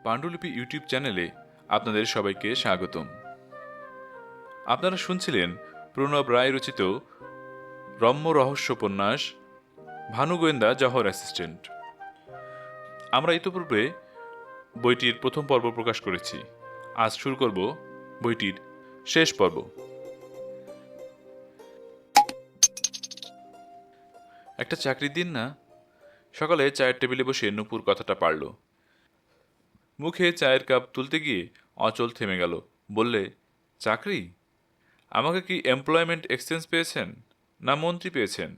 পাণ্ডুলিপি ইউটিউব চ্যানেলে আপনাদের সবাইকে স্বাগতম। আপনারা শুনছিলেন প্রণব রায় রচিত রম্য রহস্য উপন্যাস ভানু গোয়েন্দা জহর অ্যাসিস্ট্যান্ট। আমরা ইতোপূর্বে বইটির প্রথম পর্ব প্রকাশ করেছি। আজ শুরু করব বইটির শেষ পর্ব। একটা চাকরি দিন না। সকালে চায়ের টেবিলে বসে নূপুর কথাটা পারল। মুখে চায়ের কাপ তুলতে গিয়ে অচল থেমে গেল। বললে, চাকরি? আমাকে কি এমপ্লয়মেন্ট এক্সচেঞ্জ পেয়েছেন, না মন্ত্রী পেয়েছেন?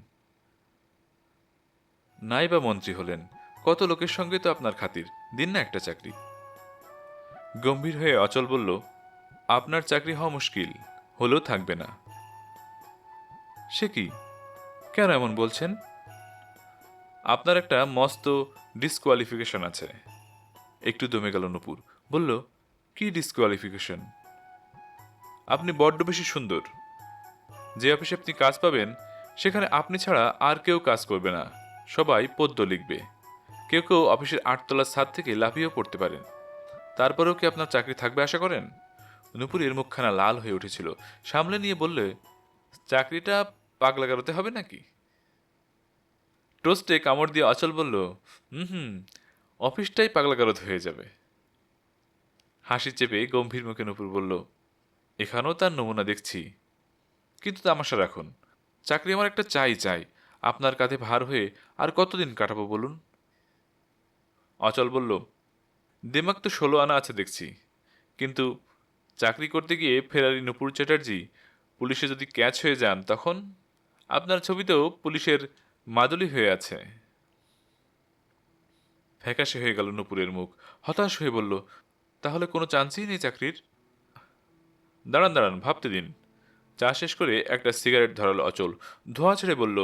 নাই বা মন্ত্রী হলেন, কত লোকের সঙ্গে তো আপনার খাতির, দিন না একটা চাকরি। গম্ভীর হয়ে অচল বলল, আপনার চাকরি হওয়া মুশকিল, হলেও থাকবে না। সে কি, কেন এমন বলছেন? আপনার একটা মস্ত ডিসকোয়ালিফিকেশন আছে। একটু দমে গেল নূপুর। বলল, কি ডিসকোয়ালিফিকেশন? আপনি বড্ড বেশি সুন্দর। যে অফিসে আপনি কাজ পাবেন সেখানে আপনি ছাড়া আর কেউ কাজ করবে না, সবাই পদ্য লিখবে। কেউ কেউ অফিসের 8তলার ছাদ থেকে লাফিয়েও পড়তে পারেন। তারপরেও কি আপনার চাকরি থাকবে আশা করেন? নূপুরের মুখখানা লাল হয়ে উঠেছিল। সামলে নিয়ে বললে, চাকরিটা পাগলাগারোতে হবে নাকি? টোস্টে কামড় দিয়ে অচল বলল, হুম, অফিসটাই পাগলাগারদ হয়ে যাবে। হাসি চেপে গম্ভীর মুখে নূপুর বলল, এখানেও তার নমুনা দেখছি। কিন্তু তামাশা রাখুন, চাকরি আমার একটা চাই। আপনার কাঁধে ভার হয়ে আর কতদিন কাটাবো বলুন? অচল বলল, দিমাগ তো 16 আনা আছে দেখছি, কিন্তু চাকরি করতে গিয়ে ফেরারি নূপুর চ্যাটার্জি পুলিশে যদি ক্যাচ হয়ে যান তখন? আপনার ছবিতেও পুলিশের মাদুলি হয়ে আছে। ফ্যাকাশে হয়ে গেল নূপুরের মুখ। হতাশ হয়ে বলল, তাহলে কোনো চান্সই নেই চাকরির? দাঁড়ান, ভাবতে দিন। চা শেষ করে একটা সিগারেট ধরাল অচল। ধোঁয়া ছেড়ে বলল,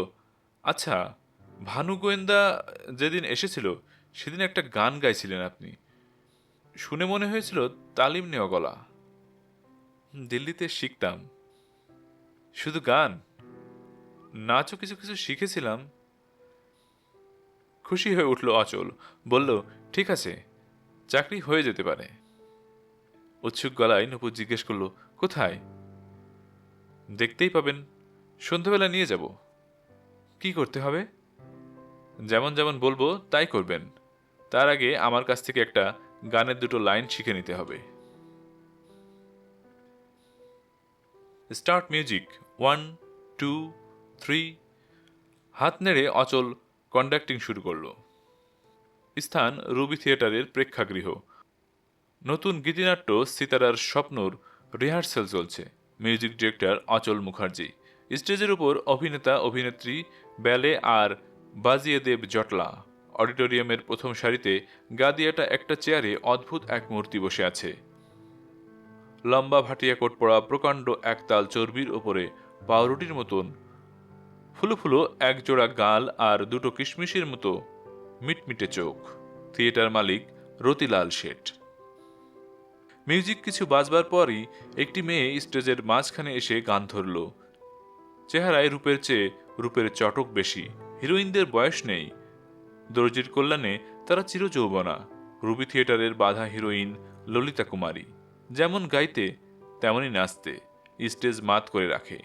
আচ্ছা, ভানু গোয়েন্দা যেদিন এসেছিল সেদিন একটা গান গাইছিলেন আপনি। শুনে মনে হয়েছিল তালিম নেওয়া গলা। দিল্লিতে শিখতাম। শুধু গান? নাচও কিছু কিছু শিখেছিলাম। খুশি হয়ে উঠল অচল। বলল, ঠিক আছে, চাকরি হয়ে যেতে পারে। উৎসুক গলায় নূপুর জিজ্ঞেস করল, কোথায়? দেখতেই পাবেন, সন্ধ্যাবেলা নিয়ে যাব। কি করতে হবে? যেমন যেমন বলবো তাই করবেন। তার আগে আমার কাছ থেকে একটা গানের দুটো লাইন শিখে নিতে হবে। Start music, 1, 2, 3। হাত নেড়ে অচল কন্ডাক্টিং শুরু করলো। স্থান রুবি থিয়েটারের প্রেক্ষাগৃহ। নতুন গীতিনাট্য সিতারার স্বপ্নর রিহার্সেল চলছে। মিউজিক ডিরেক্টর অচল মুখার্জি। স্টেজের উপর অভিনেতা অভিনেত্রী, ব্যালে আর বাজিয়ে দেব জটলা। অডিটোরিয়ামের প্রথম সারিতে গাদিয়াটা একটা চেয়ারে অদ্ভুত এক মূর্তি বসে আছে। লম্বা ভাটিয়া কোট পরা প্রকাণ্ড একতাল চর্বির ওপরে পাউরুটির মতন ফুলো ফুলো একজোড়া গাল আর দুটো কিশমিশের মতো মিটমিটে চোখ। থিয়েটার মালিক রতিলাল শেঠ। মিউজিক কিছু বাজবার পরই একটি মেয়ে স্টেজের মাঝখানে এসে গান ধরল। চেহারায় রূপের চেয়ে রূপের চটক বেশি। হিরোইনদের বয়স নেই, দর্জির কল্যাণে তারা চিরযৌবনা। রুবি থিয়েটারের বাধা হিরোইন ললিতা কুমারী। যেমন গাইতে তেমনই নাচতে স্টেজ মাত করে রাখে।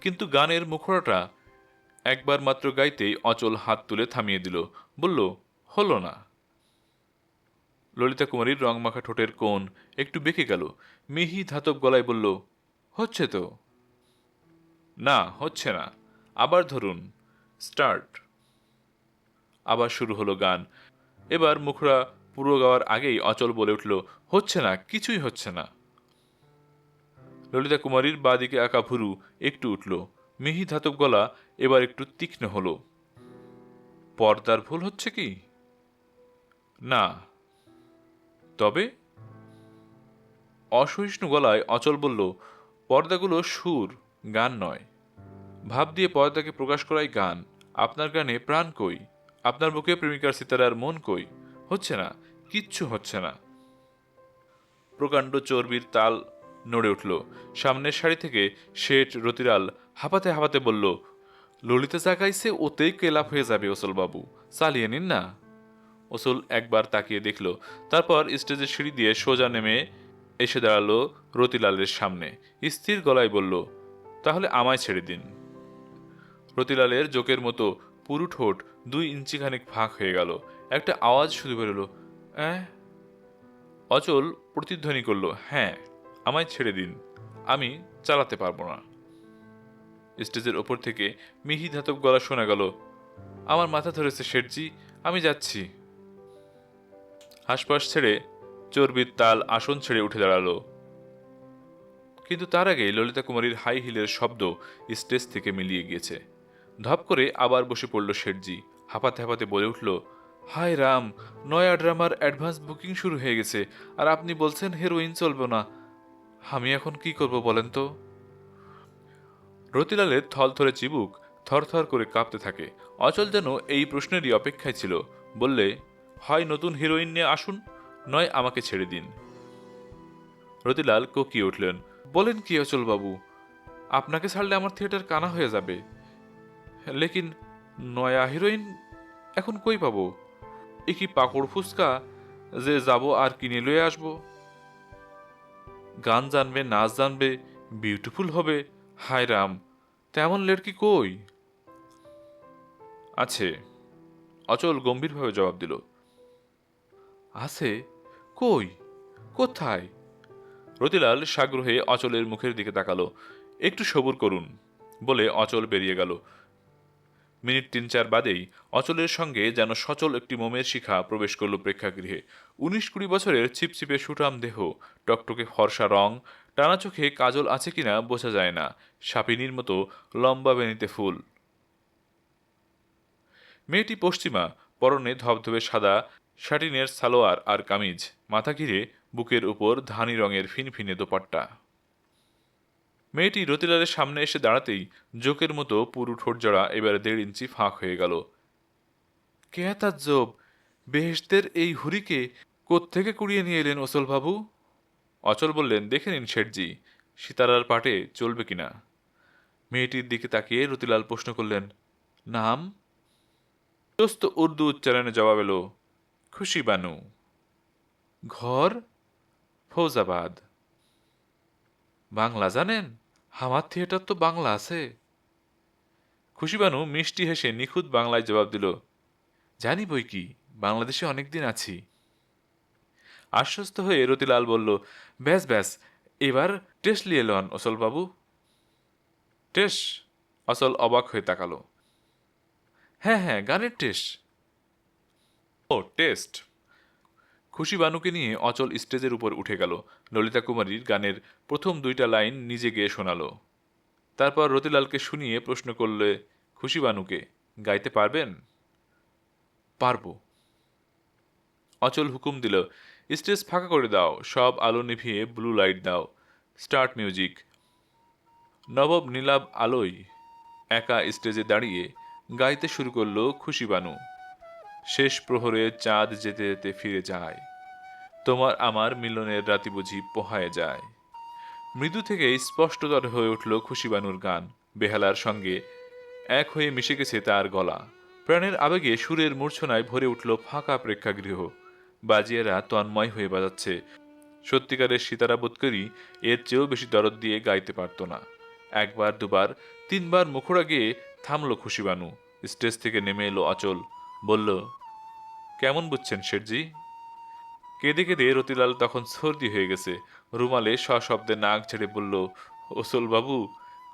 কিন্তু গানের মুখড়াটা একবার মাত্র গাইতেই অচল হাত তুলে থামিয়ে দিল। বলল, হলো না। ললিতা কুমারীর রংমাখা ঠোঁটের কোণ একটু বেঁকে গেল। মিহি ধাতব গলায় বলল, হচ্ছে তো। না, হচ্ছে না। আবার ধরুন, স্টার্ট। আবার শুরু হলো গান। এবার মুখরা পুরো গাওয়ার আগেই অচল বলে উঠল, হচ্ছে না, কিছুই হচ্ছে না। ললিতা কুমারীর বাঁদিকে আঁকা ভুরু একটু উঠল। মিহি ধাতব গলা এবার একটু তীক্ষ্ণ হলো, পর্দার ভুল হচ্ছে কি? না। তবে? অসহিষ্ণু গলায় অচল বলল, পর্দাগুলো সুর, গান নয়। ভাব দিয়ে পর্দাকে প্রকাশ করাই গান। আপনার গানে প্রাণ কই? আপনার বুকে প্রেমিকার সিতারার মন কই? হচ্ছে না, কিচ্ছু হচ্ছে না। প্রকাণ্ড চর্বির তাল নড়ে উঠল। সামনের সারি থেকে শেঠ রতিলাল হাঁপাতে হাঁপাতে বলল, ললিতা যা গাইছে ওতেই কেলাপ হয়ে যাবে অচলবাবু, চালিয়ে নিন না। অসল একবার তাকিয়ে দেখল, তারপর স্টেজের সিঁড়ি দিয়ে সোজা নেমে এসে দাঁড়ালো রতিলালের সামনে। স্থির গলায় বলল, তাহলে আমায় ছেড়ে দিন। রতিলালের জোকের মতো পুরু ঠোঁট 2 ইঞ্চি খানিক ফাঁক হয়ে গেল। একটা আওয়াজ শুধু বেরোলো, অ্যাঁ। অচল প্রতিধ্বনি করল, হ্যাঁ, আমায় ছেড়ে দিন, আমি চালাতে পারবো না। স্টেজের ওপর থেকে মিহি ধাতব গলা শোনা গেল, আমার মাথা ধরেছে শেঠজি, আমি যাচ্ছি। হাসপাস ছেড়ে চর্বির তাল আসন ছেড়ে উঠে দাঁড়ালো। কিন্তু তার আগেই ললিতা কুমারীর হাই হিলের শব্দ স্টেজ থেকে মিলিয়ে গিয়েছে। ধপ করে আবার বসে পড়ল শেঠজি। হাঁপাতে হাঁপাতে বলে উঠল, হায় রাম, নয়া ড্রামার অ্যাডভান্স বুকিং শুরু হয়ে গেছে, আর আপনি বলছেন হিরোইন চলবে না। আমি এখন কি করব বলেন তো? রতিলালের থলথলে চিবুক থরথর করে কাঁপতে থাকে। অচল যেন এই প্রশ্নেরই অপেক্ষায় ছিল। বললে, হয় নতুন হিরোইন নিয়ে আসুন, নয় আমাকে ছেড়ে দিন। রতিলাল কোকিয়ে উঠলেন, বলেন কি অচল বাবু, আপনাকে ছাড়লে আমার থিয়েটার কানা হয়ে যাবে। লেকিন নয়া হিরোইন এখন কই পাবো? এ কি পাকড় ফুচকা যে যাব আর কিনে লয়ে আসবো? গান জানবে, নাচ জানবে, বিউটিফুল হবে, হায় রাম, তেমন লেড়কি কই? আছে, অচল গম্ভীরভাবে জবাব দিল। আছে? কই? কোথায়? রতিলাল সাগ্রহে অচলের মুখের দিকে তাকালো। একটু সবুর করুন, বলে অচল বেরিয়ে গেল। মিনিট 3-4 বাদেই অচলের সঙ্গে যেন সচল একটি মোমের শিখা প্রবেশ করল প্রেক্ষাগৃহে। 19-20 বছরের ছিপছিপে সুঠাম দেহ, টকটকে ফর্সা রং, টানা চোখে কাজল আছে কিনা বোঝা যায় না, সাপিনীর মতো লম্বা বেনিতে ফুল। মেয়েটি পশ্চিমা, পরনে ধবধবে সাদা শাটিনের সালোয়ার আর কামিজ, মাথা ঘিরে বুকের উপর ধানি রঙের ফিনফিনে দোপাট্টা। মেয়েটি রতিলালের সামনে এসে দাঁড়াতেই জোকের মতো পুরু ঠোঁটজোড়া এবারে 1.5 ইঞ্চি ফাঁক হয়ে গেল। কে তাজ্জব, বেহেশতের এই হুরিকে কোত্থেকে কুড়িয়ে নিয়ে এলেন ওসল বাবু? অচল বললেন, দেখে নিন শেঠজি, সিতারার পাটে চলবে কিনা। মেয়েটির দিকে তাকিয়ে রতিলাল প্রশ্ন করলেন, নাম? দোস্ত উর্দু উচ্চারণে জবাব এলো, খুশি বানু। ঘর? ফৌজাবাদ। বাংলা জানেন? আমার থিয়েটার তো বাংলা আছে। খুশিবানু মিষ্টি হেসে নিখুঁত বাংলায় জবাব দিল, জানি বই কি, বাংলাদেশে অনেকদিন আছি। আশ্বস্ত হয়ে রতিলাল বলল, ব্যাস ব্যাস, এবার টেস্ট লিয়ে লন অচল বাবু। টেস্ট? অচল অবাক হয়ে তাকালো। হ্যাঁ হ্যাঁ, গানের টেস্ট। ও টেস্ট। খুশি বানুকে নিয়ে অচল স্টেজের উপর উঠে গেল। ললিতা কুমারীর গানের প্রথম 2টা লাইন নিজে গেয়ে শোনালো। তারপর রতিলালকে শুনিয়ে প্রশ্ন করলে, খুশি বানুকে, গাইতে পারবেন? পারবো। অচল হুকুম দিল, স্টেজ ফাঁকা করে দাও, সব আলো নিভিয়ে ব্লু লাইট দাও, স্টার্ট মিউজিক। নবব নীলাভ আলোয় একা স্টেজে দাঁড়িয়ে গাইতে শুরু করলো খুশি বানু। শেষ প্রহরে চাঁদ যেতে যেতে ফিরে যায়, তোমার আমার মিলনের রাতি বুঝি পোহায় যায়। মৃদু থেকে স্পষ্টতর হয়ে উঠল খুশিবানুর গান। বেহালার সঙ্গে এক হয়ে মিশে গেছে তার গলা। প্রাণের আবেগে সুরের মূর্ছনায় ভরে উঠল ফাঁকা প্রেক্ষাগৃহ। বাজিয়েরা তন্ময় হয়ে বাজাচ্ছে। সত্যিকারের সিতারা বোধকরি এর চেয়েও বেশি দরদ দিয়ে গাইতে পারত না। একবার, দুবার, 3বার মুখড়া গিয়ে থামল খুশিবানু। স্টেজ থেকে নেমে এলো অচল, বলল, কেমন বুঝছেন শেঠজি? কেঁদে কেঁদে রতিলাল তখন সর্দি হয়ে গেছে। রুমালে সশব্দে নাক ছেড়ে বলল, ওসল বাবু,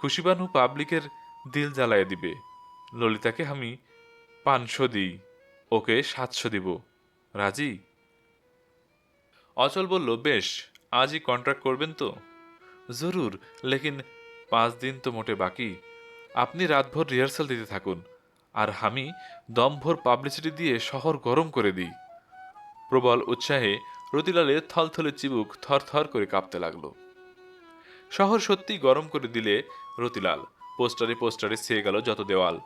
খুশিবানু পাবলিকের দিল জ্বালায় দিবে। ললিতাকে আমি 500 দিই, ওকে 700 দিব, রাজি? অচল বলল, বেশ, আজই কন্ট্রাক্ট করবেন তো? জরুর, লেকিন 5 দিন তো মোটে বাকি। আপনি রাতভর রিহার্সাল দিতে থাকুন, আর আমি দমভর পাবলিসিটি দিয়ে শহর গরম করে দিই। প্রবল উৎসাহে রতিলালের থলথলে চিবুক থরথর করে কাঁপতে লাগলো। শহর সত্যি গরম করে দিলে রতিলাল। পোস্টারে পোস্টারে ছেয়ে গেল যত দেওয়াল,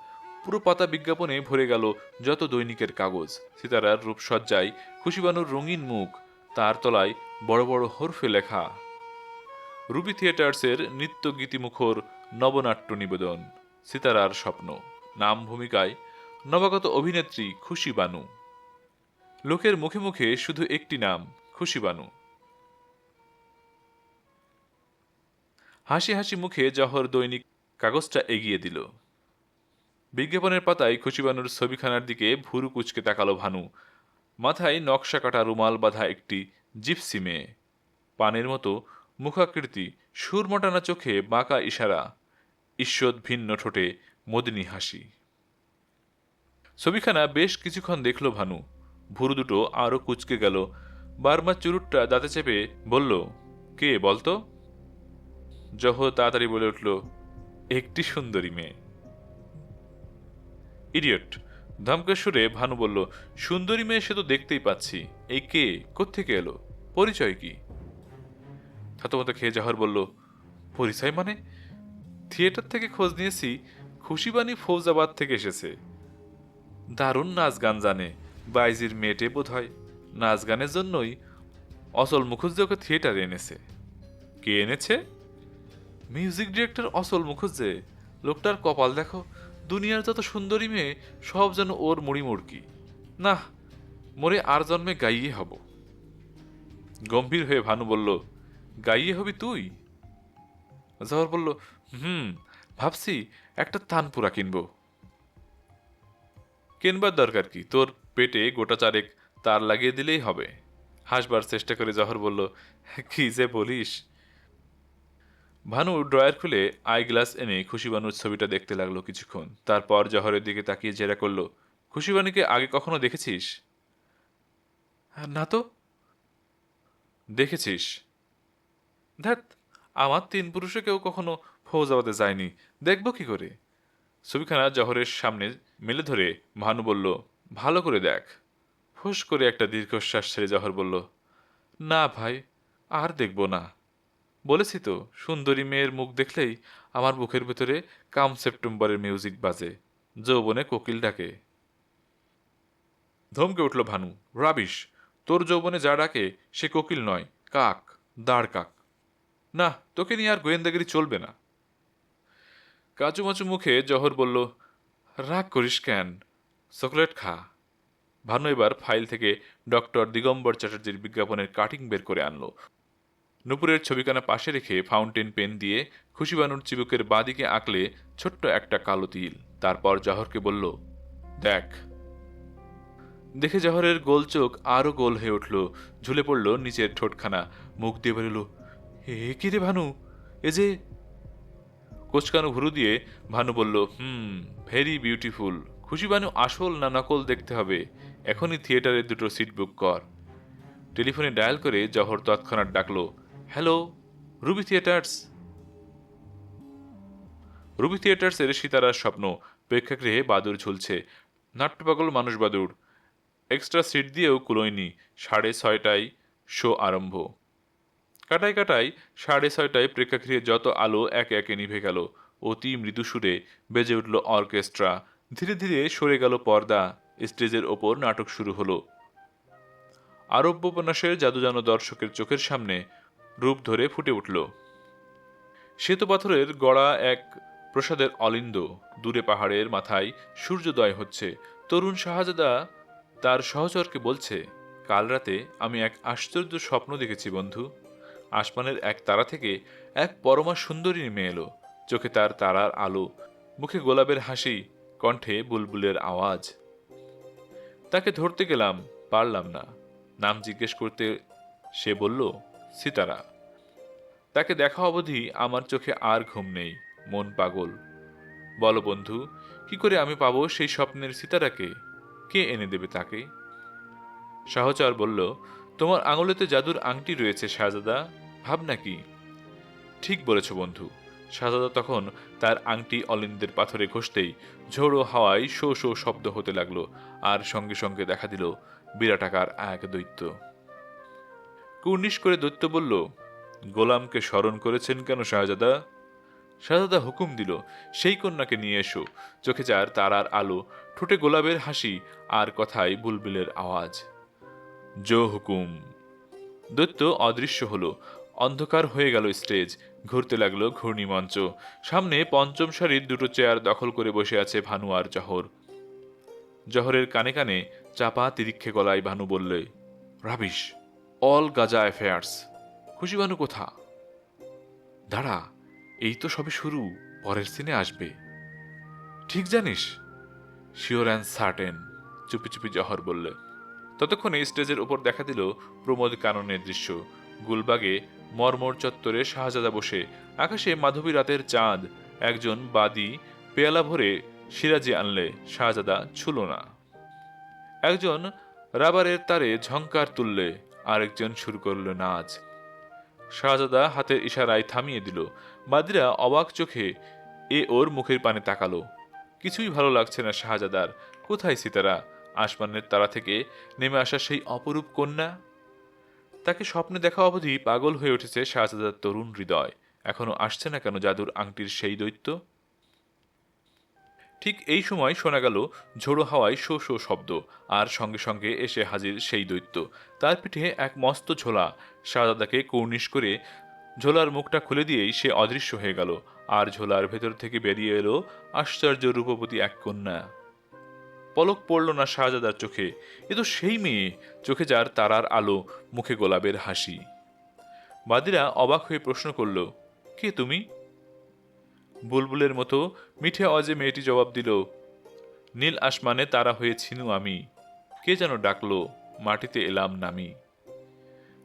পুরো পাতা বিজ্ঞাপনে ভরে গেল যত দৈনিকের কাগজ। সিতারার রূপসজ্জায় খুশিবানুর রঙিন মুখ, তার তলায় বড় বড় হরফে লেখা, রুবি থিয়েটার্সের নিত্য গীতিমুখর নবনাট্য নিবেদন, সিতারার স্বপ্ন। নাম ভূমিকায় নবাগত অভিনেত্রী খুশি বানু। লোকের মুখে মুখে শুধু একটি নাম, খুশি বানু। হাসি হাসি মুখে জহর দৈনিক কাগজটা এগিয়ে দিল। বিজ্ঞাপনের পাতায় খুশিবানুর ছবিখানার দিকে ভুরু কুচকে তাকালো ভানু। মাথায় নকশা কাটা রুমাল বাঁধা একটি জিপসি মেয়ে, পানের মতো মুখাকৃতি, সুরমটানা চোখে বাঁকা ইশারা, ঈষৎ ভিন্ন ঠোঁটে মদিনী হাসি। ছবিখানা বেশ কিছুক্ষণ দেখল ভানু। ভুরু দুটো আরো কুচকে গেল। বার্মা চুরুটটা দাঁতে চেপে বলল, কে বলতো? জহর তাড়াতাড়ি বলে উঠল, একটি সুন্দরী মেয়ে। ইডিয়ট! ধমকের সুরে ভানু বলল, সুন্দরী মেয়ে সে তো দেখতেই পাচ্ছি, এই কে, কোত্থেকে এলো, পরিচয় কি? থতমত খেয়ে জহর বলল, পরিচয় মানে? থিয়েটার থেকে খোঁজ নিয়েছি, খুশিবানি ফৌজাবাদ থেকে এসেছে। দারুণ নাচ গান জানে, বাইজির মেয়েটে বোধ হয়। নাচ গানের জন্যই অচল মুখুজ্জে ওকে থিয়েটারে এনেছে। কে এনেছে? মিউজিক ডিরেক্টর অচল মুখুজ্জে। লোকটার কপাল দেখো, দুনিয়ার যত সুন্দরী মেয়ে সব যেন ওর মুড়ি মুড়কি। না, মরে আর জন্মে গাইয়ে হব। গম্ভীর হয়ে ভানু বলল, গাইয়ে হবি তুই? জহর বলল, ভাবছি একটা তানপুরা কিনবো। কেনবার দরকার কি, তোর পেটে গোটা চারেক তার লাগিয়ে দিলেই হবে। হাসবার চেষ্টা করে জহর বলল, কি যে বলিস। ভানু ড্রয়ার খুলে আই গ্লাস এনে খুশিবানুর ছবিটা দেখতে লাগলো কিছুক্ষণ। তারপর জহরের দিকে তাকিয়ে জেরা করল, খুশিবানুকে আগে কখনো দেখেছিস? না তো। দেখেছিস? ধ্যাত, আমার তিন পুরুষে কেউ কখনো ফৌজাবাদে যায়নি, দেখব কি করে? ছবিখানা জহরের সামনে মেলে ধরে ভানু বলল, ভালো করে দেখ। ফুস করে একটা দীর্ঘশ্বাস ছেড়ে জহর বলল, না ভাই, আর দেখব না। বলেছি তো, সুন্দরী মেয়ের মুখ দেখলেই আমার বুকের ভেতরে কাম সেপ্টেম্বরের মিউজিক বাজে, যৌবনে কোকিল ডাকে। ধমকে উঠল ভানু, রাবিশ! তোর যৌবনে যা ডাকে সে কোকিল নয়, কাক, দাঁড় কাক। না, তোকে নিয়ে আর গোয়েন্দাগিরি চলবে না। কাচুমাচু মুখে জহর বলল, রাগ করিস কেন, চকলেট খা। ভানু এবার ফাইল থেকে ডক্টর দিগম্বর চ্যাটার্জির বিজ্ঞাপনের কাটিং বের করে আনলো। নুপুরের ছবিখানা পাশে রেখে ফাউন্টেন পেন দিয়ে খুশিবানুর চিবুকের বাঁদিকে আঁকলে ছোট্ট একটা কালো তিল। তারপর জহরকে বলল, দেখ। দেখে জহরের গোল চোখ আরো গোল হয়ে উঠল, ঝুলে পড়ল নিচের ঠোঁটখানা, মুখ দিয়ে বেরোল, এ কি রে ভানু, এ যে। কোচকানো ভুরু দিয়ে ভানু বলল, ভেরি বিউটিফুল। খুশিবানু আসল না নকল দেখতে হবে, এখনই থিয়েটারে দুটো সিট বুক কর। টেলিফোনে ডায়াল করে জহর তৎক্ষণাৎ ডাকলো, হ্যালো, রুবি থিয়েটার্স। রুবি থিয়েটার্সের সিতারার স্বপ্ন প্রেক্ষাগৃহে বাদুর ঝুলছে, নাট্যপাগল মানুষ বাদুর। এক্সট্রা সিট দিয়েও কুলোয়নি। 6:30টায় শো আরম্ভ। কাটায় কাটায় 6:30টায় প্রেক্ষাগৃহে যত আলো একে একে নিভে গেল। অতি মৃদু সুরে বেজে উঠল অর্কেস্ট্রা। ধীরে ধীরে সরে গেল পর্দা। স্টেজের ওপর নাটক শুরু হলো। আরব্যোপন্যাসের জাদু যেন দর্শকের চোখের সামনে রূপ ধরে ফুটে উঠল। শ্বেতপাথরের গড়া এক প্রসাদের অলিন্দ। দূরে পাহাড়ের মাথায় সূর্যোদয় হচ্ছে। তরুণ শাহজাদা তার সহচরকে বলছে, কাল রাতে আমি এক আশ্চর্য স্বপ্ন দেখেছি বন্ধু। আসমানের এক তারা থেকে এক পরমা সুন্দরী নেমে এলো। চোখে তার তারার আলো, মুখে গোলাপের হাসি, কণ্ঠে বুলবুলের আওয়াজ। তাকে ধরতে গেলাম, পারলাম না। নাম জিজ্ঞেস করতে সে বলল, সিতারা। তাকে দেখা অবধি আমার চোখে আর ঘুম নেই, মন পাগল। বলো বন্ধু, কি করে আমি পাবো সেই স্বপ্নের সিতারাকে? কে এনে দেবে তাকে? সহচর বলল, তোমার আঙুলেতে জাদুর আংটি রয়েছে শাহজাদা, ভাবনা কি? ঠিক বলেছ বন্ধু। শাহজাদা তখন তার আংটি অলিন্দের পাথরে ঘষতেই ঝোড়ো হাওয়ায় শো শো শব্দ হতে লাগলো, আর সঙ্গে সঙ্গে দেখা দিল বিরাটাকার এক দৈত্য। কুর্নিশ করে দৈত্য বলল, গোলামকে স্মরণ করেছেন কেন শাহজাদা? শাহজাদা হুকুম দিল, সেই কন্যাকে নিয়ে এসো। চোখে যার তারার আলো, ঠোঁটে গোলাপের হাসি, আর কথায় বুলবুলের আওয়াজ। জো হুকুম। দৈত্য অদৃশ্য হলো। অন্ধকার হয়ে গেল স্টেজ। ঘুরতে লাগলো ঘূর্ণিমঞ্চ। সামনে পঞ্চম সারির দুটো চেয়ার দখল করে বসে আছে ভানু আর জহর। জহরের কানে কানে চাপা তিরিক্ষে গলায় ভানু বললে, রাবিশ, অল গাজা অ্যাফেয়ার্স। খুশি ভানু কোথা? দাঁড়া, এই তো সবে শুরু, পরের সিনে আসবে। ঠিক জানিস? শিওর অ্যান্ড সার্টেন, চুপি চুপি জহর বললে। ততক্ষণে স্টেজের উপর দেখা দিল প্রমোদ কাননের দৃশ্য। গুলবাগে মর্মর চত্বরে শাহজাদা বসে, আকাশে মাধবী রাতের চাঁদ। একজন বাদী পেয়ালা ভরে সিরাজি আনলে, শাহজাদা ছুল না। একজন রাবারের তারে ঝংকার তুললে, আরেকজন শুরু করল নাচ। শাহজাদা হাতের ইশারায় থামিয়ে দিল। বাদীরা অবাক চোখে ওর মুখের পানে তাকালো। কিছুই ভালো লাগছে না শাহজাদার। কোথায় সিতারা, আসমানের তারা থেকে নেমে আসা সেই অপরূপ কন্যা? তাকে স্বপ্নে দেখা অবধি পাগল হয়ে উঠেছে শাহজাদার তরুণ হৃদয়। এখনো আসছে না কেন জাদুর আংটির সেই দৈত্য? ঠিক এই সময় শোনা গেল ঝোড়ো হাওয়ায় শো শো শব্দ, আর সঙ্গে সঙ্গে এসে হাজির সেই দৈত্য। তার পিঠে এক মস্ত ঝোলা। শাহজাদাকে কৌর্নিশ করে ঝোলার মুখটা খুলে দিয়েই সে অদৃশ্য হয়ে গেল, আর ঝোলার ভেতর থেকে বেরিয়ে এলো আশ্চর্য রূপবতী এক কন্যা। পলক পড়ল না শাহজাদার চোখে। এ তো সেই মেয়ে, চোখে যার তারার আলো, মুখে গোলাপের হাসি। বাদীরা অবাক হয়ে প্রশ্ন করল, কে তুমি? বুলবুলের মতো মিঠে আওয়াজে মেয়েটি জবাব দিল, নীল আসমানে তারা হয়ে ছিনু আমি, কে যেন ডাকলো, মাটিতে এলাম নামি।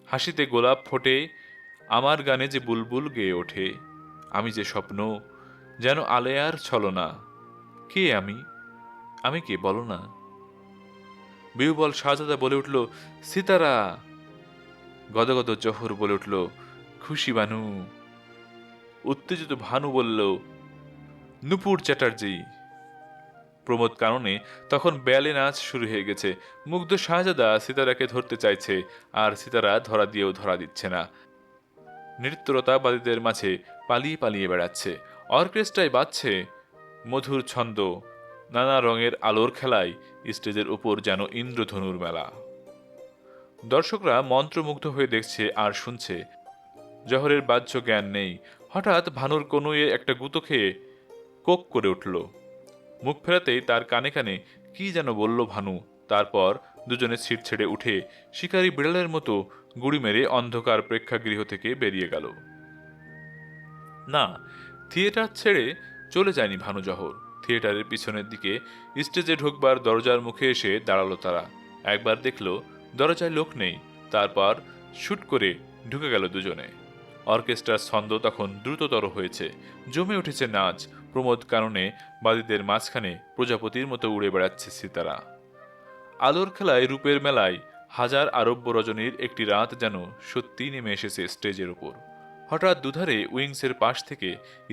হাসিতে গোলাপ ফোটে, আমার গানে যে বুলবুল গেয়ে ওঠে, আমি যে স্বপ্ন, যেন আলেয়ার ছলনা। কে আমি? আমি কে বলো না? বিহ্বল শাহজাদা বলে উঠল, সিতারা। গদগদ জহর বলে উঠল, খুশি বানু। উত্তেজিত ভানু বলল, নূপুর চ্যাটার্জি। প্রমোদ কাননে তখন ব্যালে নাচ শুরু হয়ে গেছে। মুগ্ধ শাহজাদা সিতারাকে ধরতে চাইছে, আর সিতারা ধরা দিয়েও ধরা দিচ্ছে না। নৃত্যরতাবাদীদের মাঝে পালিয়ে পালিয়ে বেড়াচ্ছে। অর্কেস্ট্রায় বাজছে মধুর ছন্দ। নানা রঙের আলোর খেলায় স্টেজের উপর যেন ইন্দ্রধনুর মেলা। দর্শকরা মন্ত্রমুগ্ধ হয়ে দেখছে আর শুনছে। জহরের বাহ্য জ্ঞান নেই। হঠাৎ ভানুর কনুয়ে একটা গুঁতো খেয়ে কোক করে উঠল। মুখ ফেরাতেই তার কানে কানে কি যেন বলল ভানু। তারপর দুজনে সিট ছেড়ে উঠে শিকারী বিড়ালের মতো গুড়ি মেরে অন্ধকার প্রেক্ষাগৃহ থেকে বেরিয়ে গেল। না, থিয়েটার ছেড়ে চলে যায়নি ভানু জহর। থিয়েটারের পিছনের দিকে স্টেজে ঢুকবার দরজার মুখে এসে দাঁড়ালো তারা। একবার দেখলো দরজায় লোক নেই, তারপর শুট করে ঢুকে গেল দুজনে। অর্কেস্ট্রার ছন্দ তখন দ্রুততর হয়েছে, জমে উঠেছে নাচ। প্রমোদ কাননে বাদীদের মাঝখানে প্রজাপতির মতো উড়ে বেড়াচ্ছে সিতারা। আলোর খেলায় রূপের মেলায় হাজার আরব্য রজনীর একটি রাত যেন সত্যি নেমে এসেছে স্টেজের উপর। হঠাৎ দুধারে উইংসের পাশ থেকে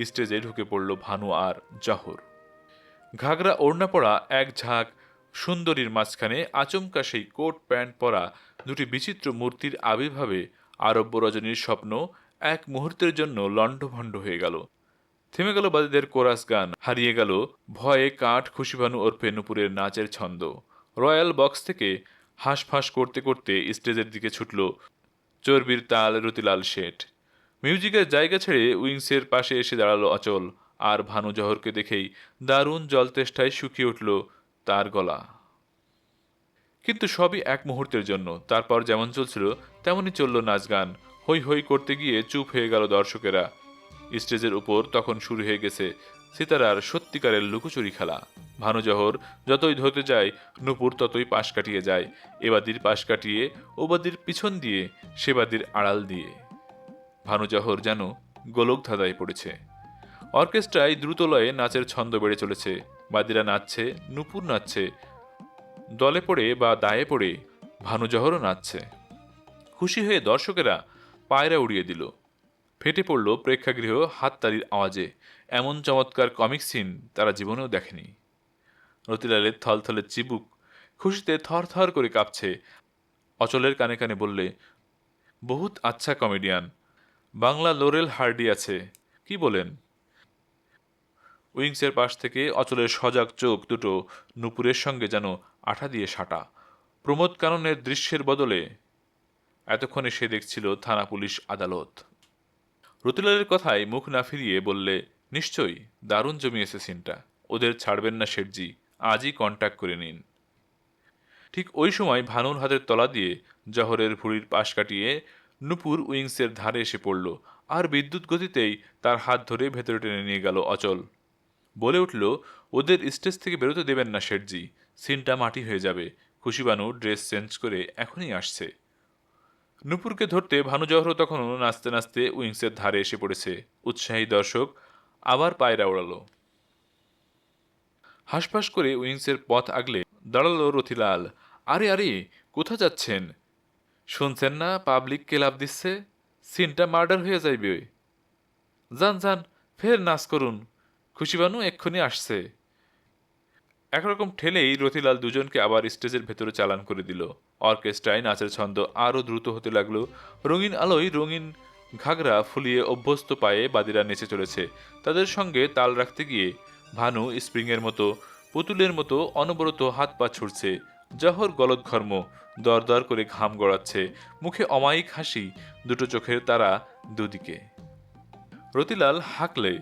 স্টেজে ঢুকে পড়ল ভানু আর জহর। ঘাগরা ওড়না পরা এক ঝাঁক সুন্দরীর মাঝখানে আচমকা সেই কোট প্যান্ট পরা দুটি বিচিত্র মূর্তির আবির্ভাবে আরব্য রজনীর স্বপ্ন এক মুহূর্তের জন্য লণ্ডভণ্ড হয়ে গেল। থেমে গেল বাদীদের কোরাস গান, হারিয়ে গেল ভয়ে কাঠ খুশিভানু ওরফে নুপুরের নাচের ছন্দ। রয়্যাল বক্স থেকে হাঁসফাঁস করতে করতে স্টেজের দিকে ছুটল চর্বির তাল রতিলাল শেঠ। মিউজিকের জায়গা ছেড়ে উইংসের পাশে এসে দাঁড়ালো অচল, আর ভানু জহরকে দেখেই দারুণ জলতেষ্টায় শুকিয়ে উঠল তার গলা। কিন্তু সবই এক মুহূর্তের জন্য। তারপর যেমন চলছিল তেমনই চলল নাচ গান। হৈ হৈ করতে গিয়ে চুপ হয়ে গেল দর্শকেরা। স্টেজের উপর তখন শুরু হয়ে গেছে সিতারার সত্যিকারের লুকোচুরি খেলা। ভানু জহর যতই ধরতে যায়, নূপুর ততই পাশ কাটিয়ে যায়। এবাদির পাশ কাটিয়ে ওবাদির পিছন দিয়ে, সেবাদির আড়াল দিয়ে। ভানু জহর যেন গোলক ধাঁধায় পড়েছে। অর্কেস্ট্রায় দ্রুত লয়ে নাচের ছন্দ বেড়ে চলেছে। বাদীরা নাচছে, নূপুর নাচছে, দলে পড়ে বা দায়ে পড়ে ভানু জহরও নাচছে। খুশি হয়ে দর্শকেরা পায়রা উড়িয়ে দিল। ফেটে পড়ল প্রেক্ষাগৃহ হাততালির আওয়াজে। এমন চমৎকার কমিক সিন তারা জীবনেও দেখেনি। রতিলালের থলথলে চিবুক খুশিতে থর থর করে কাঁপছে। অচলের কানে কানে বললে, বহুত আচ্ছা কমেডিয়ান, বাংলা লোরেল হার্ডি আছে, কি বলেন? উইংসের পাশ থেকে অচলের সজাগ চোখ দুটো নূপুরের সঙ্গে যেন আঠা দিয়ে সাটা। প্রমোদ কাননের দৃশ্যের বদলে এতক্ষণে সে দেখছিল থানা পুলিশ আদালত। রতিলালের কথায় মুখ না ফিরিয়ে বললে, নিশ্চয়ই দারুণ জমিয়েছে সিনটা, ওদের ছাড়বেন না শেঠজি, আজই কন্ট্যাক্ট করে নিন। ঠিক ওই সময় ভানুর হাতের তলা দিয়ে জহরের ভুঁড়ির পাশ কাটিয়ে নূপুর উইংসের ধারে এসে পড়ল, আর বিদ্যুৎ গতিতেই তার হাত ধরে ভেতরে টেনে নিয়ে গেল অচল। বলে উঠল, ওদের স্টেজ থেকে বেরোতে দেবেন না শেঠজি, সিনটা মাটি হয়ে যাবে। খুশিবানু ড্রেস চেঞ্জ করে এখনই আসছে। নূপুরকে ধরতে ভানু জহর তখনও নাচতে নাচতে উইংসের ধারে এসে পড়েছে। উৎসাহী দর্শক আবার পায়রা ওড়ালো। হাঁসফাঁস করে উইংসের পথ আগলে দাঁড়ালো রথিলাল। আরে আরে, কোথা যাচ্ছেন? শুনছেন না পাবলিক লাফ দিচ্ছে? সিনটা মার্ডার হয়ে যাইবে। যান যান, ফের নাচ করুন, খুশিবানু এক্ষুনি আসছে। একরকম ঠেলেই রথিলাল দুজনকে আবার স্টেজের ভেতরে চালান করে দিল। অর্কেস্ট্রায় নাচের ছন্দ আরও দ্রুত হতে লাগলো। রঙিন আলোয় রঙিন ঘাগরা ফুলিয়ে অভ্যস্ত পায়ে বাদীরা নেচে চলেছে। তাদের সঙ্গে তাল রাখতে গিয়ে ভানু স্প্রিংয়ের মতো, পুতুলের মতো অনবরত হাত পা ছুড়ছে। জহর গলদঘর্ম, দর দর করে ঘাম গড়াচ্ছে, মুখে অমায়িক হাসি, দুটো চোখের তারা দুদিকে। রতিলাল হাঁকলে,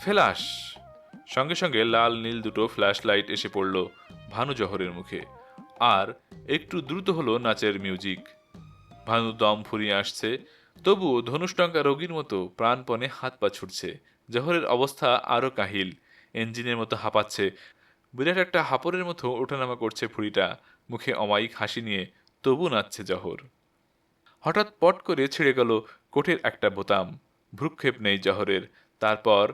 ফেলাস! সঙ্গে সঙ্গে লাল নীল দুটো ফ্ল্যাশ লাইট এসে পড়ল ভানু জহরের মুখে। আর একটু দ্রুত হলো নাচের মিউজিক। ভানু দম ফুরিয়ে আসছে, তবুও ধনুষ্টঙ্কা রোগীর মতো প্রাণপণে হাত পা ছুটছে। জহরের অবস্থা আরও কাহিল, ইঞ্জিনের মতো হাঁপাচ্ছে। বিরাট একটা হাঁপড়ের মতো ওঠানামা করছে ভুঁড়িটা, মুখে অমায়িক হাসি নিয়ে তবু নাচছে জহর। হঠাৎ পট করে ছিঁড়ে গেল কোটের একটা বোতাম। ভ্রুক্ষেপ নেই জহরের। তারপর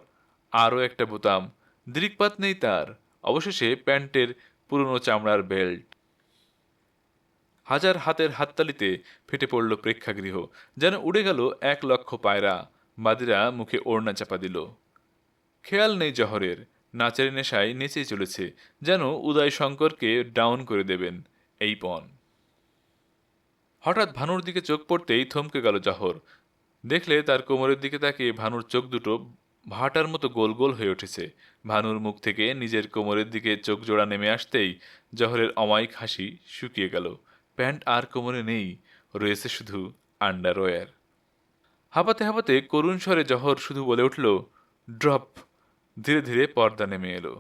আরও একটা বোতাম। দৃকপাত নেই তার। অবশেষে প্যান্টের পুরনো চামড়ার বেল্ট। হাজার হাতের হাততালিতে ফেটে পড়ল প্রেক্ষাগৃহ, যেন উড়ে গেল 1,00,000 পায়রা। বাদীরা মুখে ওড়না চাপা দিল। খেয়াল নেই জহরের, নাচের নেশায় নেচেই চলেছে, যেন উদয় শঙ্করকে ডাউন করে দেবেন এই পণ। হঠাৎ ভানুর দিকে চোখ পড়তেই থমকে গেল জহর। দেখলে তার কোমরের দিকে তাকিয়ে ভানুর চোখ দুটো ভাটার মতো গোল গোল হয়ে উঠেছে। ভানুর মুখ থেকে নিজের কোমরের দিকে চোখ জোড়া নেমে আসতেই জহরের অমায়িক হাসি শুকিয়ে গেল। প্যান্ট আর কোমরে নেই, রয়েছে শুধু আন্ডারওয়্যার। হাঁপাতে হাঁপাতে করুণ স্বরে জহর শুধু বলে উঠল, ড্রপ। ধীরে ধীরে পর্দা নেমে এলো।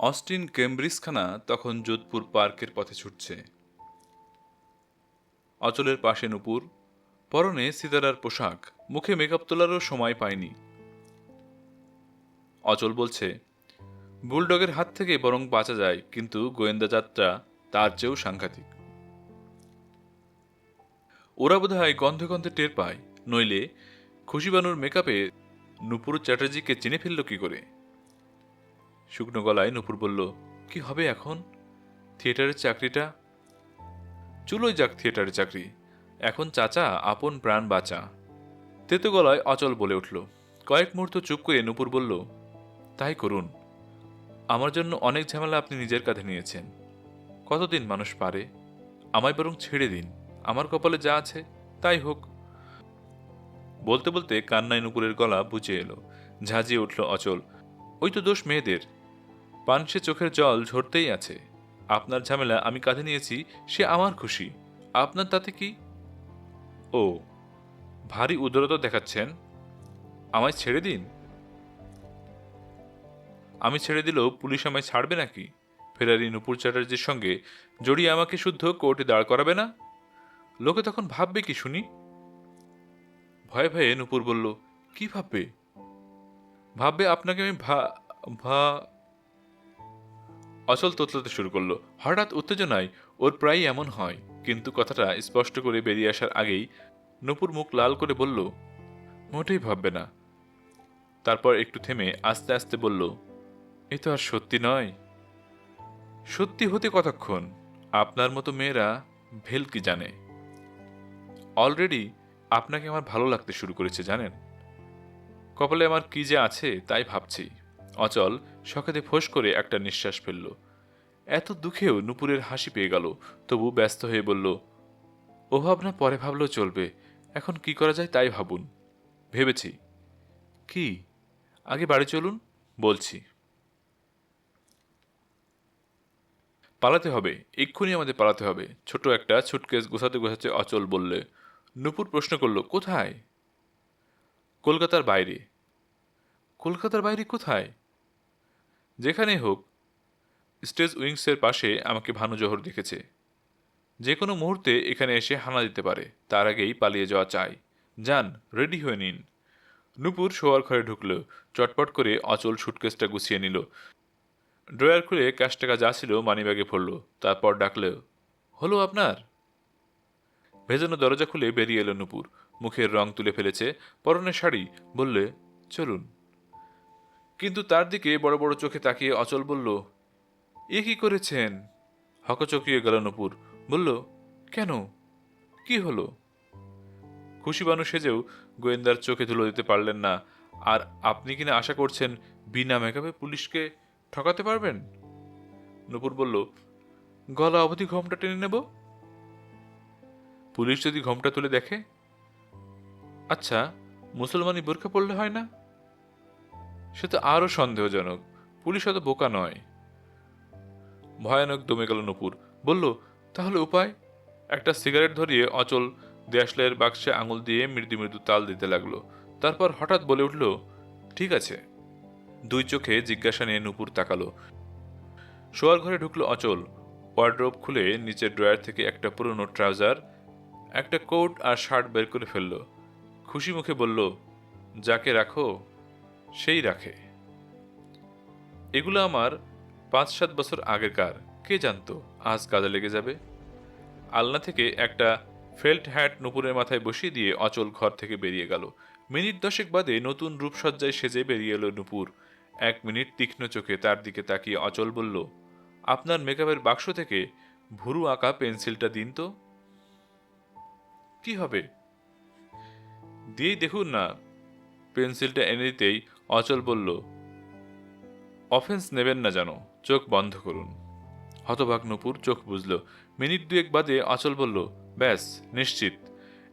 অস্টিন কেমব্রিজখানা তখন যোধপুর পার্কের পথে ছুটছে। অচলের পাশে নূপুর, পরনে সিতারার পোশাক, মুখে মেকআপ তোলারও সময় পায়নি। অচল বলছে, বুলডগের হাত থেকে বরং বাঁচা যায়, কিন্তু গোয়েন্দা যাত্রা তার চেয়েও সাংঘাতিক। ওরা বোধহয় গন্ধে গন্ধে টের পায়, নইলে খুশিবানুর মেকআপে নূপুর চ্যাটার্জিকে চিনে ফেলল কি করে? শুকনো গলায় নূপুর বলল, কি হবে এখন? থিয়েটারের চাকরিটা? চুলোই যাক থিয়েটারের চাকরি, এখন চাচা আপন প্রাণ বাঁচা। তেতো গলায় অচল বলে উঠল। কয়েক মুহূর্ত চুপ করে নূপুর বলল, তাই করুন। আমার জন্য অনেক ঝামেলা আপনি নিজের কাঁধে নিয়েছেন। কতদিন মানুষ পারে? আমায় বরং ছেড়ে দিন, আমার কপালে যা আছে তাই হোক। বলতে বলতে কান্নায় নূপুরের গলা বুঝে এলো। ঝাঁঝিয়ে উঠল অচল, ওই তো দোষ মেয়েদের। পানসে চোখের জল ঝরতেই আছে। আপনার ঝামেলা আমি কাঁধে নিয়েছি, সে আমার খুশি, আপনার তাতে কি? ও, ভারী উদারতা দেখাচ্ছেন। আমায় ছেড়ে দিন। আমি ছেড়ে দিলেও পুলিশ আমায় ছাড়বে নাকি? ফেরারি নূপুর চ্যাটার্জির সঙ্গে জড়িয়ে আমাকে শুদ্ধ কোর্টে দাঁড় করাবে না? লোকে তখন ভাববে কি শুনি? ভয়ে ভয়ে নূপুর বলল, কি ভাববে? ভাববে আপনাকে আমি ভা। অচল তোতলাতে শুরু করলো। হঠাৎ উত্তেজনায় ওর প্রায়ই এমন হয়, কিন্তু কথাটা স্পষ্ট করে বেরিয়ে আসার আগেই নূপুর মুখ লাল করে বলল, মোটেই ভাববে না। তারপর একটু থেমে আস্তে আস্তে বলল, এ তো আর সত্যি নয়। সত্যি হতে কতক্ষণ? আপনার মতো মেয়েরা ভেলকি জানে। অলরেডি আপনাকে আমার ভালো লাগতে শুরু করেছে জানেন। কপালে আমার কি যে আছে তাই ভাবছি। অচল শখাতে ফোঁস করে একটা নিঃশ্বাস ফেলল। এত দুঃখেও নূপুরের হাসি পেয়ে গেল, তবু ব্যস্ত হয়ে বলল, ও ভাবনা পরে ভাবলেও চলবে, এখন কি করা যায় তাই ভাবুন। ভেবেছি। কি? আগে বাড়ি চলুন, বলছি। পালাতে হবে, এক্ষুনি আমাদের পালাতে হবে। ছোট একটা সুটকেস গোছাতে গোছাতে অচল বললে। নূপুর প্রশ্ন করল, কোথায়? কলকাতার বাইরে। কলকাতার বাইরে কোথায়? যেখানেই হোক, স্টেজ উইংসের পাশে আমাকে ভানু জহর দেখেছে। যে কোনো মুহূর্তে এখানে এসে হানা দিতে পারে, তার আগেই পালিয়ে যাওয়া চাই। যান, রেডি হয়ে নিন। নূপুর শোয়ার ঘরে ঢুকল। চটপট করে অচল সুটকেসটা গুছিয়ে নিল। ড্রয়ার খুলে ক্যাশ টাকা যা ছিল মানিব্যাগে ভরল। তারপর ডাকল, হলো আপনার? ভেজানো দরজা খুলে বেরিয়ে এলো নূপুর। মুখের রং তুলে ফেলেছে, পরনে শাড়ি। বললে, চলুন। কিন্তু তার দিকে বড় বড় চোখে তাকিয়ে অচল বলল, এ কি করেছেন? হকচকিয়ে গেল নূপুর। বলল, কেন, কি হলো? খুশি মানুষ সেজেও গোয়েন্দার চোখে ধুলো দিতে পারলেন না। আর আপনি কিনা আশা করছেন বিনা মেকআপে পুলিশকে ঠকাতে পারবেন? নূপুর বলল, গলা অবধি ঘোমটা টেনে নেব। পুলিশ যদি ঘোমটা তুলে দেখে? আচ্ছা, মুসলমানি বোরখা পড়লে হয় না? সে তো আরো সন্দেহজনক। পুলিশ অত বোকা নয়। ভয়ানক দমে গেল নূপুর। বলল, তাহলে উপায়? একটা সিগারেট ধরিয়ে অচল দেশলাইয়ের বাক্সে আঙুল দিয়ে মৃদু মৃদু তাল দিতে লাগলো। তারপর হঠাৎ বলে উঠল, ঠিক আছে। দুই চোখে জিজ্ঞাসা নিয়ে নূপুর তাকালো। শোয়ার ঘরে ঢুকলো অচল। ওয়ার্ড্রোব খুলে নিচের ড্রয়ার থেকে একটা পুরনো ট্রাউজার, একটা কোট আর শার্ট বের করে ফেলল। খুশি মুখে বলল, যাকে রাখো সেই রাখে। এগুলো আমার 5-7 বছর আগেরকার। কে জানতো আজ কাজে লেগে যাবে। আলনা থেকে একটা ফেল্ট হ্যাট নূপুরের মাথায় বসিয়ে দিয়ে অচল ঘর থেকে বেরিয়ে গেল। মিনিট 10 বাদে নতুন রূপসজ্জায় সেজে বেরিয়ে এলো নূপুর। 1 মিনিট তীক্ষ্ণ চোখে তার দিকে তাকিয়ে অচল বলল, আপনার মেকআপের বাক্স থেকে ভুরু আঁকা পেন্সিলটা দিন তো। কি হবে? দিয়েই দেখুন না। পেন্সিলটা এনে দিতেই অচল বলল, অফেন্স নেবেন না যেন, চোখ বন্ধ করুন। হতবাক নূপুর চোখ বুঝল। মিনিট 2 বাদে অচল বলল, ব্যাস, নিশ্চিত।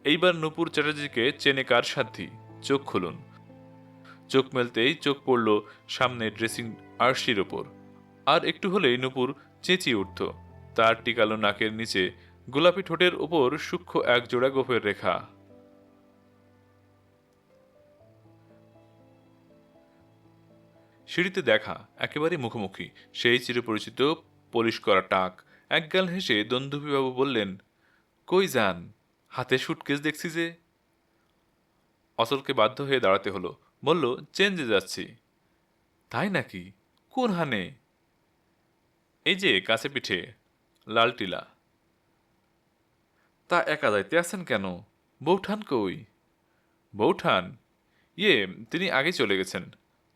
এইবার নূপুর চ্যাটার্জিকে চেনে কার সাধ্যি। চোখ খুলুন। চোখ মেলতেই চোখ পড়ল সামনে ড্রেসিং আরশির ওপর। আর একটু হলেই নূপুর চেঁচিয়ে উঠত। তার টিকালো নাকের নিচে গোলাপি ঠোঁটের ওপর সূক্ষ্ম এক জোড়া গোফের রেখা। সিঁড়িতে দেখা, একেবারে মুখোমুখি, সেই চিরপরিচিত পলিশ করা টাক। একগাল হেসে দন্দুভিবাবু বললেন, কই যান, হাতে সুটকেস দেখছি যে। অচলকে বাধ্য হয়ে দাঁড়াতে হলো। বলল, চেঞ্জে যাচ্ছি। তাই নাকি? কোন হানে? এই যে কাছে পিঠে, লাল টিলা। তা একা যাইতে আছেন কেন? বৌঠান কই? বৌঠান? ইয়ে, তিনি আগে চলে গেছেন।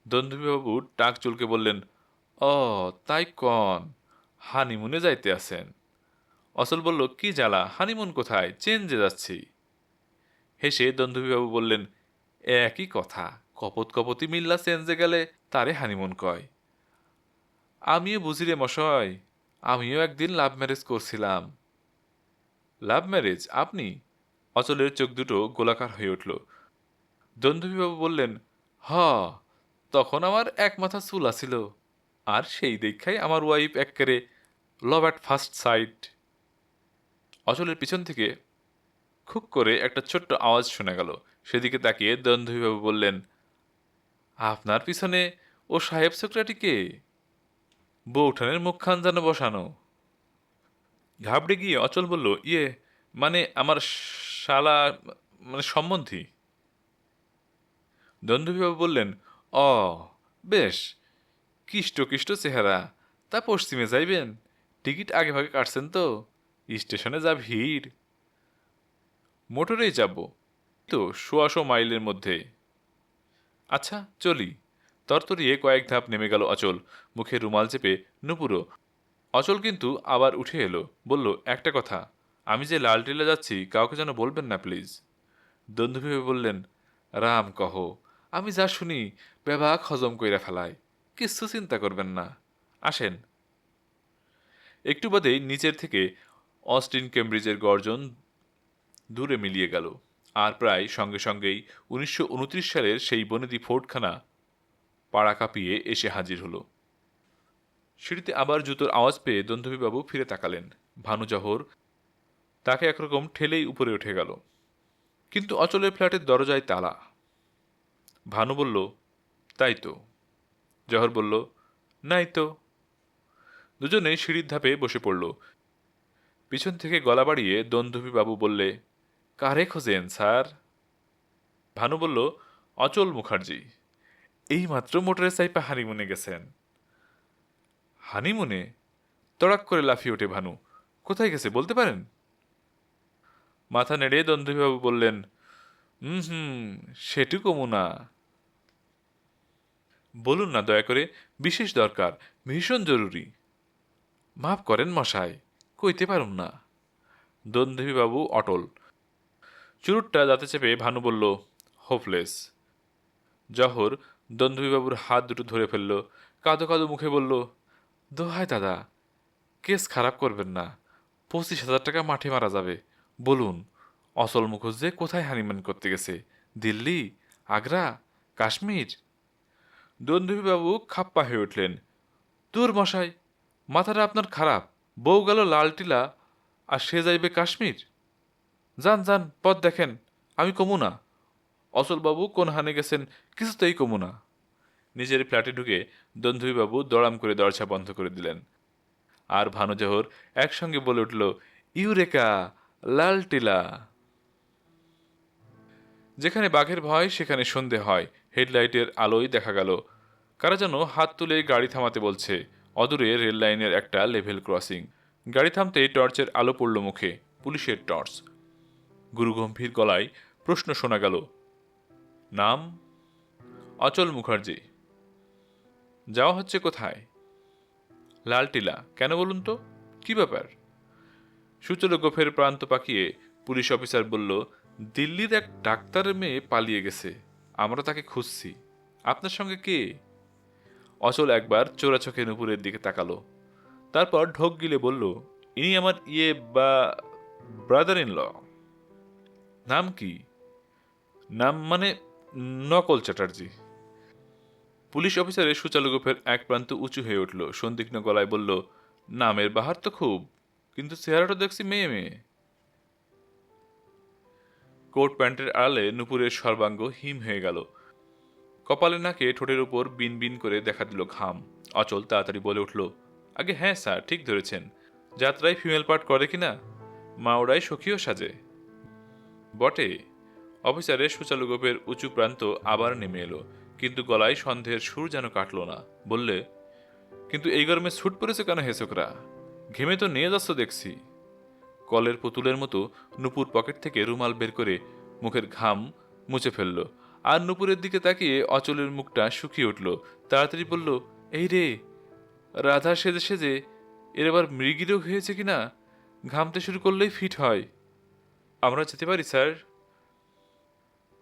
দন্দুবিবাবু টাক চুলকে বললেন, ও, তাই কন, হানিমুনে যাইতে আছেন? অচল বলল, কি জ্বালা, হানিমুন কোথায়, চেঞ্জে যাচ্ছি। হেসে দন্দুবিবাবু বললেন, একই কথা, কপত কপতি মিল্লা চেঞ্জে গেলে তারে হানিমুন কয়। আমিও বুঝি রে মশাই, আমিও একদিন লাভ ম্যারেজ করছিলাম। Love marriage? আপনি? অচলের চোখ দুটো গোলাকার হয়ে উঠল। দন্দুবিবাবু বললেন, হ, তখন আমার এক মাথা চুল আছিল। আর সেই দেখাই আমার ওয়াইফ এক্কেরে লভ অ্যাট ফার্স্ট সাইট। অচলের পিছন থেকে খুক করে একটা ছোট্ট আওয়াজ শোনা গেল। সেদিকে তাকিয়ে দন্দুবিবাবু বললেন, আপনার পিছনে ও সাহেব সেক্রেটারি কে? বৌঠানের মুখখান যেন বসানো। ঘাবড়ে গিয়ে অচল বলল, ইয়ে, মানে আমার শালা, মানে সম্বন্ধী। দন্দুবিবাবু বললেন, অ, বেশ, কিষ্ট কিষ্ট চেহারা। তা পশ্চিমে যাইবেন? টিকিট আগে ভাগে কাটছেন তো? স্টেশনে যা ভিড়। মোটরেই যাব তো, 100 মাইলের মধ্যে। আচ্ছা, চলি। তরতরিয়ে কয়েক ধাপ নেমে গেল অচল, মুখে রুমাল চেপে। নুপুরও। অচল কিন্তু আবার উঠে এলো। বলল, একটা কথা, আমি যে লাল টিলা যাচ্ছি কাউকে যেন বলবেন না প্লিজ। দন্দুভেবে বললেন, রাম কহ, আমি যা শুনি বেবাক হজম কইরা ফেলায়। কিচ্ছু চিন্তা করবেন না, আসেন। একটু বাদেই নিচের থেকে অস্টিন কেমব্রিজের গর্জন দূরে মিলিয়ে গেল। আর প্রায় সঙ্গে সঙ্গেই 1929 সালের সেই বনেদি ফোর্টখানা পাড়া কাঁপিয়ে এসে হাজির হলো। সিঁড়িতে আবার জুতোর আওয়াজ পেয়ে দন্দুবিবাবু ফিরে তাকালেন। ভানু জহর তাকে একরকম ঠেলেই উপরে উঠে গেল। কিন্তু অচলের ফ্ল্যাটের দরজায় তালা। ভানু বলল, তাই তো। জহর বলল, নাই তো। দুজনেই সিঁড়ির ধাপে বসে পড়ল। পিছন থেকে গলা বাড়িয়ে দন্দুভি বাবু বললে, কারে খোঁজেন স্যার? ভানু বলল, অচল মুখার্জি। এইমাত্র মোটরের সাইপা হানিমুনে গেছেন। হানিমুনে? তড়াক করে লাফিয়ে ওঠে ভানু। কোথায় গেছে বলতে পারেন? মাথা নেড়ে দন্দুভিবাবু বললেন, হুম, সেটুকু না। বলুন না দয়া করে, বিশেষ দরকার, ভীষণ জরুরি। মাফ করেন মশাই, কইতে পারুম না। দন্দুভিবাবু অটল। চুরুটটা দাঁতে চেপে ভানু বলল, হোপলেস। জহর দন্দুভিবাবুর হাত দুটো ধরে ফেলল, কাঁদো কাঁদো মুখে বলল, দোহাই দাদা, কেস খারাপ করবেন না। 25,000 টাকা মাঠে মারা যাবে। বলুন, অচল মুখোজ্জে কোথায় হানিম্যান করতে গেছে? দিল্লি, আগ্রা, কাশ্মীর? দন্দুভিবাবু খাপ্পা হয়ে উঠলেন। দূর মশাই, মাথাটা আপনার খারাপ। বউ গেল লালটিলা, আর সে যাইবে কাশ্মীর? যান যান, পথ দেখেন, আমি কমু না। অচলবাবু কোন হানে গেছেন কিছুতেই কমু না। নিজের ফ্ল্যাটে ঢুকে দন্দুভিবাবু দড়াম করে দরজা বন্ধ করে দিলেন। আর ভানু জহর একসঙ্গে বলে উঠল, ইউরেকা, লালটিলা। যেখানে বাঘের ভয় সেখানে সন্ধে হয়। হেডলাইটের আলোয় দেখা গেল কারা যেন হাত তুলে গাড়ি থামাতে বলছে। অদূরে রেল লাইনের একটা লেভেল ক্রসিং। গাড়ি থামতেই টর্চের আলো পড়ল মুখে, পুলিশের টর্চ। গুরুগম্ভীর গলায় প্রশ্ন শোনা গেল, নাম? অচল মুখার্জি। যাওয়া হচ্ছে কোথায়? লালটিলা। কেন বলুন তো, কি ব্যাপার? সূচল গোফের প্রান্ত পাকিয়ে পুলিশ অফিসার বলল, দিল্লির এক ডাক্তারের মেয়ে পালিয়ে গেছে, আমরা তাকে খুঁজছি। আপনার সঙ্গে কে? অচল একবার চোরা চোখে নুপুরের দিকে তাকালো, তারপর ঢোক গিলে বলল, ইনি আমার বা ব্রাদার ইন ল। নাম কি? নাম মানে নকল চ্যাটার্জি। পুলিশ অফিসারের সুচালু গোফের এক প্রান্ত উঁচু হয়ে উঠল, সন্দিগ্ধ গলায় বলল, নামের বাহার তো খুব, কিন্তু চেহারাটা দেখছি মেয়ে মেয়ে। কোট প্যান্টের আড়ালে নুপুরের সর্বাঙ্গ হিম হয়ে গেল। কপালে নাকে ঠোঁটের উপর বিন বিন করে দেখা দিল ঘাম। অচল তাড়াতাড়ি বলে উঠল, আগে হ্যাঁ স্যার, ঠিক ধরেছেন। যাত্রায় ফিমেল পার্ট করে কিনা? মাওড়ায় সখীও সাজে। বটে। অফিসারের সুচালু গোপের উঁচু প্রান্ত আবার নেমে এলো, কিন্তু গলায় সন্দেহের সুর যেন কাটল না। বললে, কিন্তু এই গরমে স্যুট পরেছে কেন হেসকরা? ঘেমে তো নিয়ে যাচ্ছ দেখছি। কলের পুতুলের মতো নুপুর পকেট থেকে রুমাল বের করে মুখের ঘাম মুছে ফেলল। আর নুপুরের দিকে তাকিয়ে অচলের মুখটা শুকিয়ে উঠল। তাড়াতাড়ি বলল, এই রে, রাধা সেজে সেজে এর আবার মৃগী রোগ হয়েছে কিনা? ঘামতে শুরু করলেই ফিট হয়। আমরা যেতে পারি স্যার?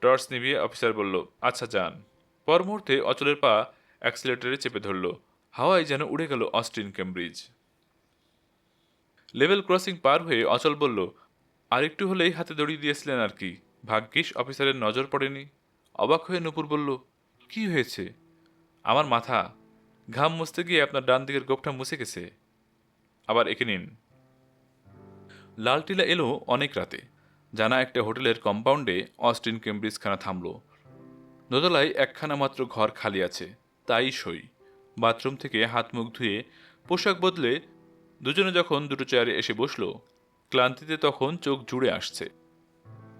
টর্চ নিভিয়ে অফিসার বলল, আচ্ছা যান। পর মুহূর্তে অচলের পা অ্যাক্সিলেটরে চেপে ধরল। হাওয়ায় যেন উড়ে গেল অস্টিন কেমব্রিজ। লেভেল ক্রসিং পার হয়ে অচল বলল, আর একটু হলেই হাতে দড়ি দিয়েছিলেন আর কি, ভাগ্যিস অফিসারের নজর পড়েনি। অবাক হয়ে নূপুর বলল, কি হয়েছে? আমার মাথা, ঘাম মুছতে গিয়ে আপনার ডান দিকের গোপটা মুছে গেছে। আবার একে নিন। লালটিলা এলো অনেক রাতে। জানা একটা হোটেলের কম্পাউন্ডে অস্টিন কেমব্রিজ খানা থামল। দোতলায় একখানা মাত্র ঘর খালি আছে, তাই সই। বাথরুম থেকে হাত মুখ ধুয়ে পোশাক বদলে দুজনে যখন দুটো চেয়ারে এসে বসল, ক্লান্তিতে তখন চোখ জুড়ে আসছে।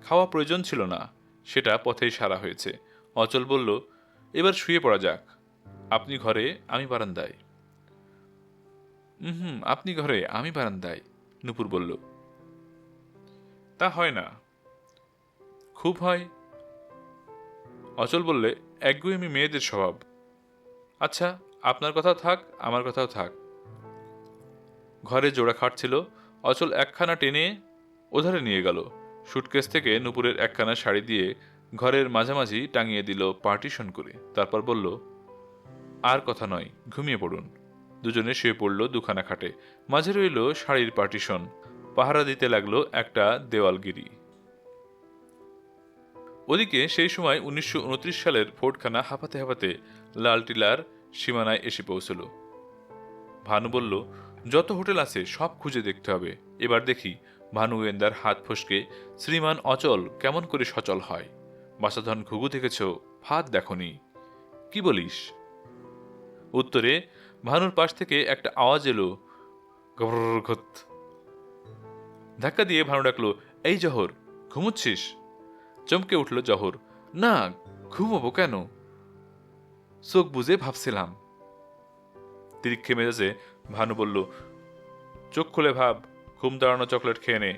খাওয়া প্রয়োজন ছিল না, সেটা পথেই সারা হয়েছে। অচল বলল, এবার শুয়ে পড়া যাক। আপনি ঘরে, আমি বারান্দায়। আপনি ঘরে, আমি বারান্দায়, নূপুর বলল। তা হয় না। খুব হয়। অচল বললে, একগুঁয়েমি মেয়েদের স্বভাব। আচ্ছা, আপনার কথাও থাক, আমার কথাও থাক। ঘরে জোড়া খাট ছিল। অচল একখানা টেনে ওধারে নিয়ে গেল। সুটকেস থেকে নূপুরের একখানা শাড়ি দিয়ে ঘরের মাঝামাঝি টাঙিয়ে দিল পার্টিশন করে। তারপর বলল, আর কথা নয়, ঘুমিয়ে পড়ুন। দুজনে শুয়ে পড়ল দুখানা খাটে। মাঝে রইল শাড়ির পার্টিশন। পাহারা দিতে লাগলো একটা দেওয়ালগিরি। ওদিকে সেই সময় 1929 সালের ফোর্টখানা হাঁপাতে হাঁপাতে লালটিলার সীমানায় এসে পৌঁছল। ভানু বলল, যত হোটেল আছে সব খুঁজে দেখতে হবে। এবার দেখি ভানু গোয়েন্দার হাত ফসকে শ্রীমান অচল কেমন করে সচল হয়। বাসাধন ঘুঘু দেখেছ, হাত দেখনি। কি বলিস? উত্তরে ভানুর পাশ থেকে একটা আওয়াজ এলো, গরগত। ধাক্কা দিয়ে ভানু ডাকলো, এই জহর, ঘুমোচ্ছিস? চমকে উঠল জহর। না, ঘুমোবো কেন? চোখ বুজে ভাবছিলাম। তিরিক্ষে মেজাজে ভানু বলল, চোখ খুলে ভাব, ঘুম দাঁড়ানো চকলেট খেয়ে নে।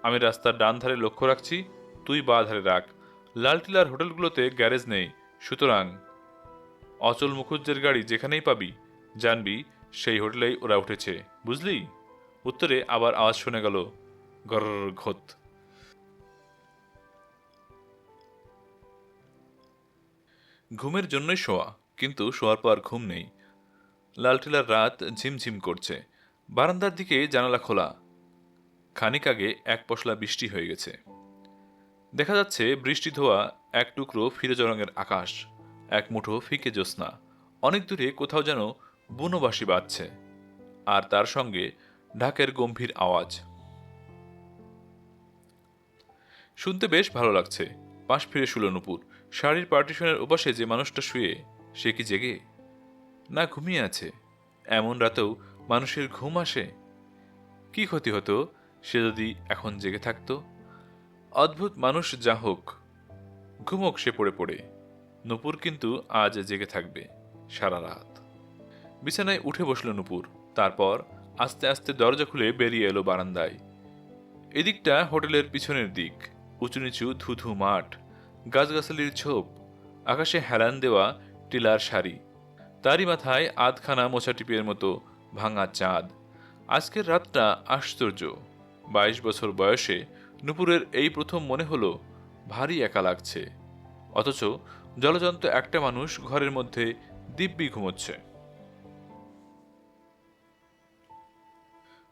আমি রাস্তার ডান ধারে লক্ষ্য রাখছি, তুই বা ধারে রাখ। লালটিলার হোটেলগুলোতে গ্যারেজ নেই, সুতরাং অচল মুখুজ্জের গাড়ি যেখানেই পাবি জানবি সেই হোটেলেই ওরা উঠেছে, বুঝলি? উত্তরে আবার আওয়াজ শুনে গেল, গরগত। ঘুমের জন্যই শোয়া, কিন্তু শোয়ার পর ঘুম নেই। লালটিলার রাত ঝিমঝিম করছে। বারান্দার দিকে জানালা খোলা। খানিক আগে এক পশলা বৃষ্টি হয়ে গেছে। দেখা যাচ্ছে বৃষ্টি ধোয়া এক টুকরো ফিরোজা রঙের আকাশ, এক মুঠো ফিকে জ্যোৎস্না। অনেক দূরে কোথাও যেন বুনোবাঁশি বাজছে, আর তার সঙ্গে ঢাকের গম্ভীর আওয়াজ। শুনতে বেশ ভালো লাগছে। পাশ ফিরে শুল নূপুর। শাড়ির পার্টিশনের ওপাশে যে মানুষটা শুয়ে, সে কি জেগে? না ঘুমিয়ে আছে? এমন রাতেও মানুষের ঘুম আসে? কি ক্ষতি হতো সে যদি এখন জেগে থাকতো? অদ্ভুত মানুষ যা হোক, ঘুমোক সে পড়ে পড়ে। নূপুর কিন্তু আজ জেগে থাকবে সারা রাত। বিছানায় উঠে বসল নূপুর। তারপর আস্তে আস্তে দরজা খুলে বেরিয়ে এলো বারান্দায়। এদিকটা হোটেলের পিছনের দিক, উঁচু নিচু ধুধু মাঠ, গাছগাছালির ছোপ, আকাশে হেলান দেওয়া টিলার সারি, তারই মাথায় আধখানা মোছা টিপের মতো ভাঙা চাঁদ। আজকের রাতটা আশ্চর্য। 22 বছর বয়সে নূপুরের এই প্রথম মনে হলো ভারী একা লাগছে, অথচ জলজন্ত একটা মানুষ ঘরের মধ্যে দিব্যি ঘুমোচ্ছে।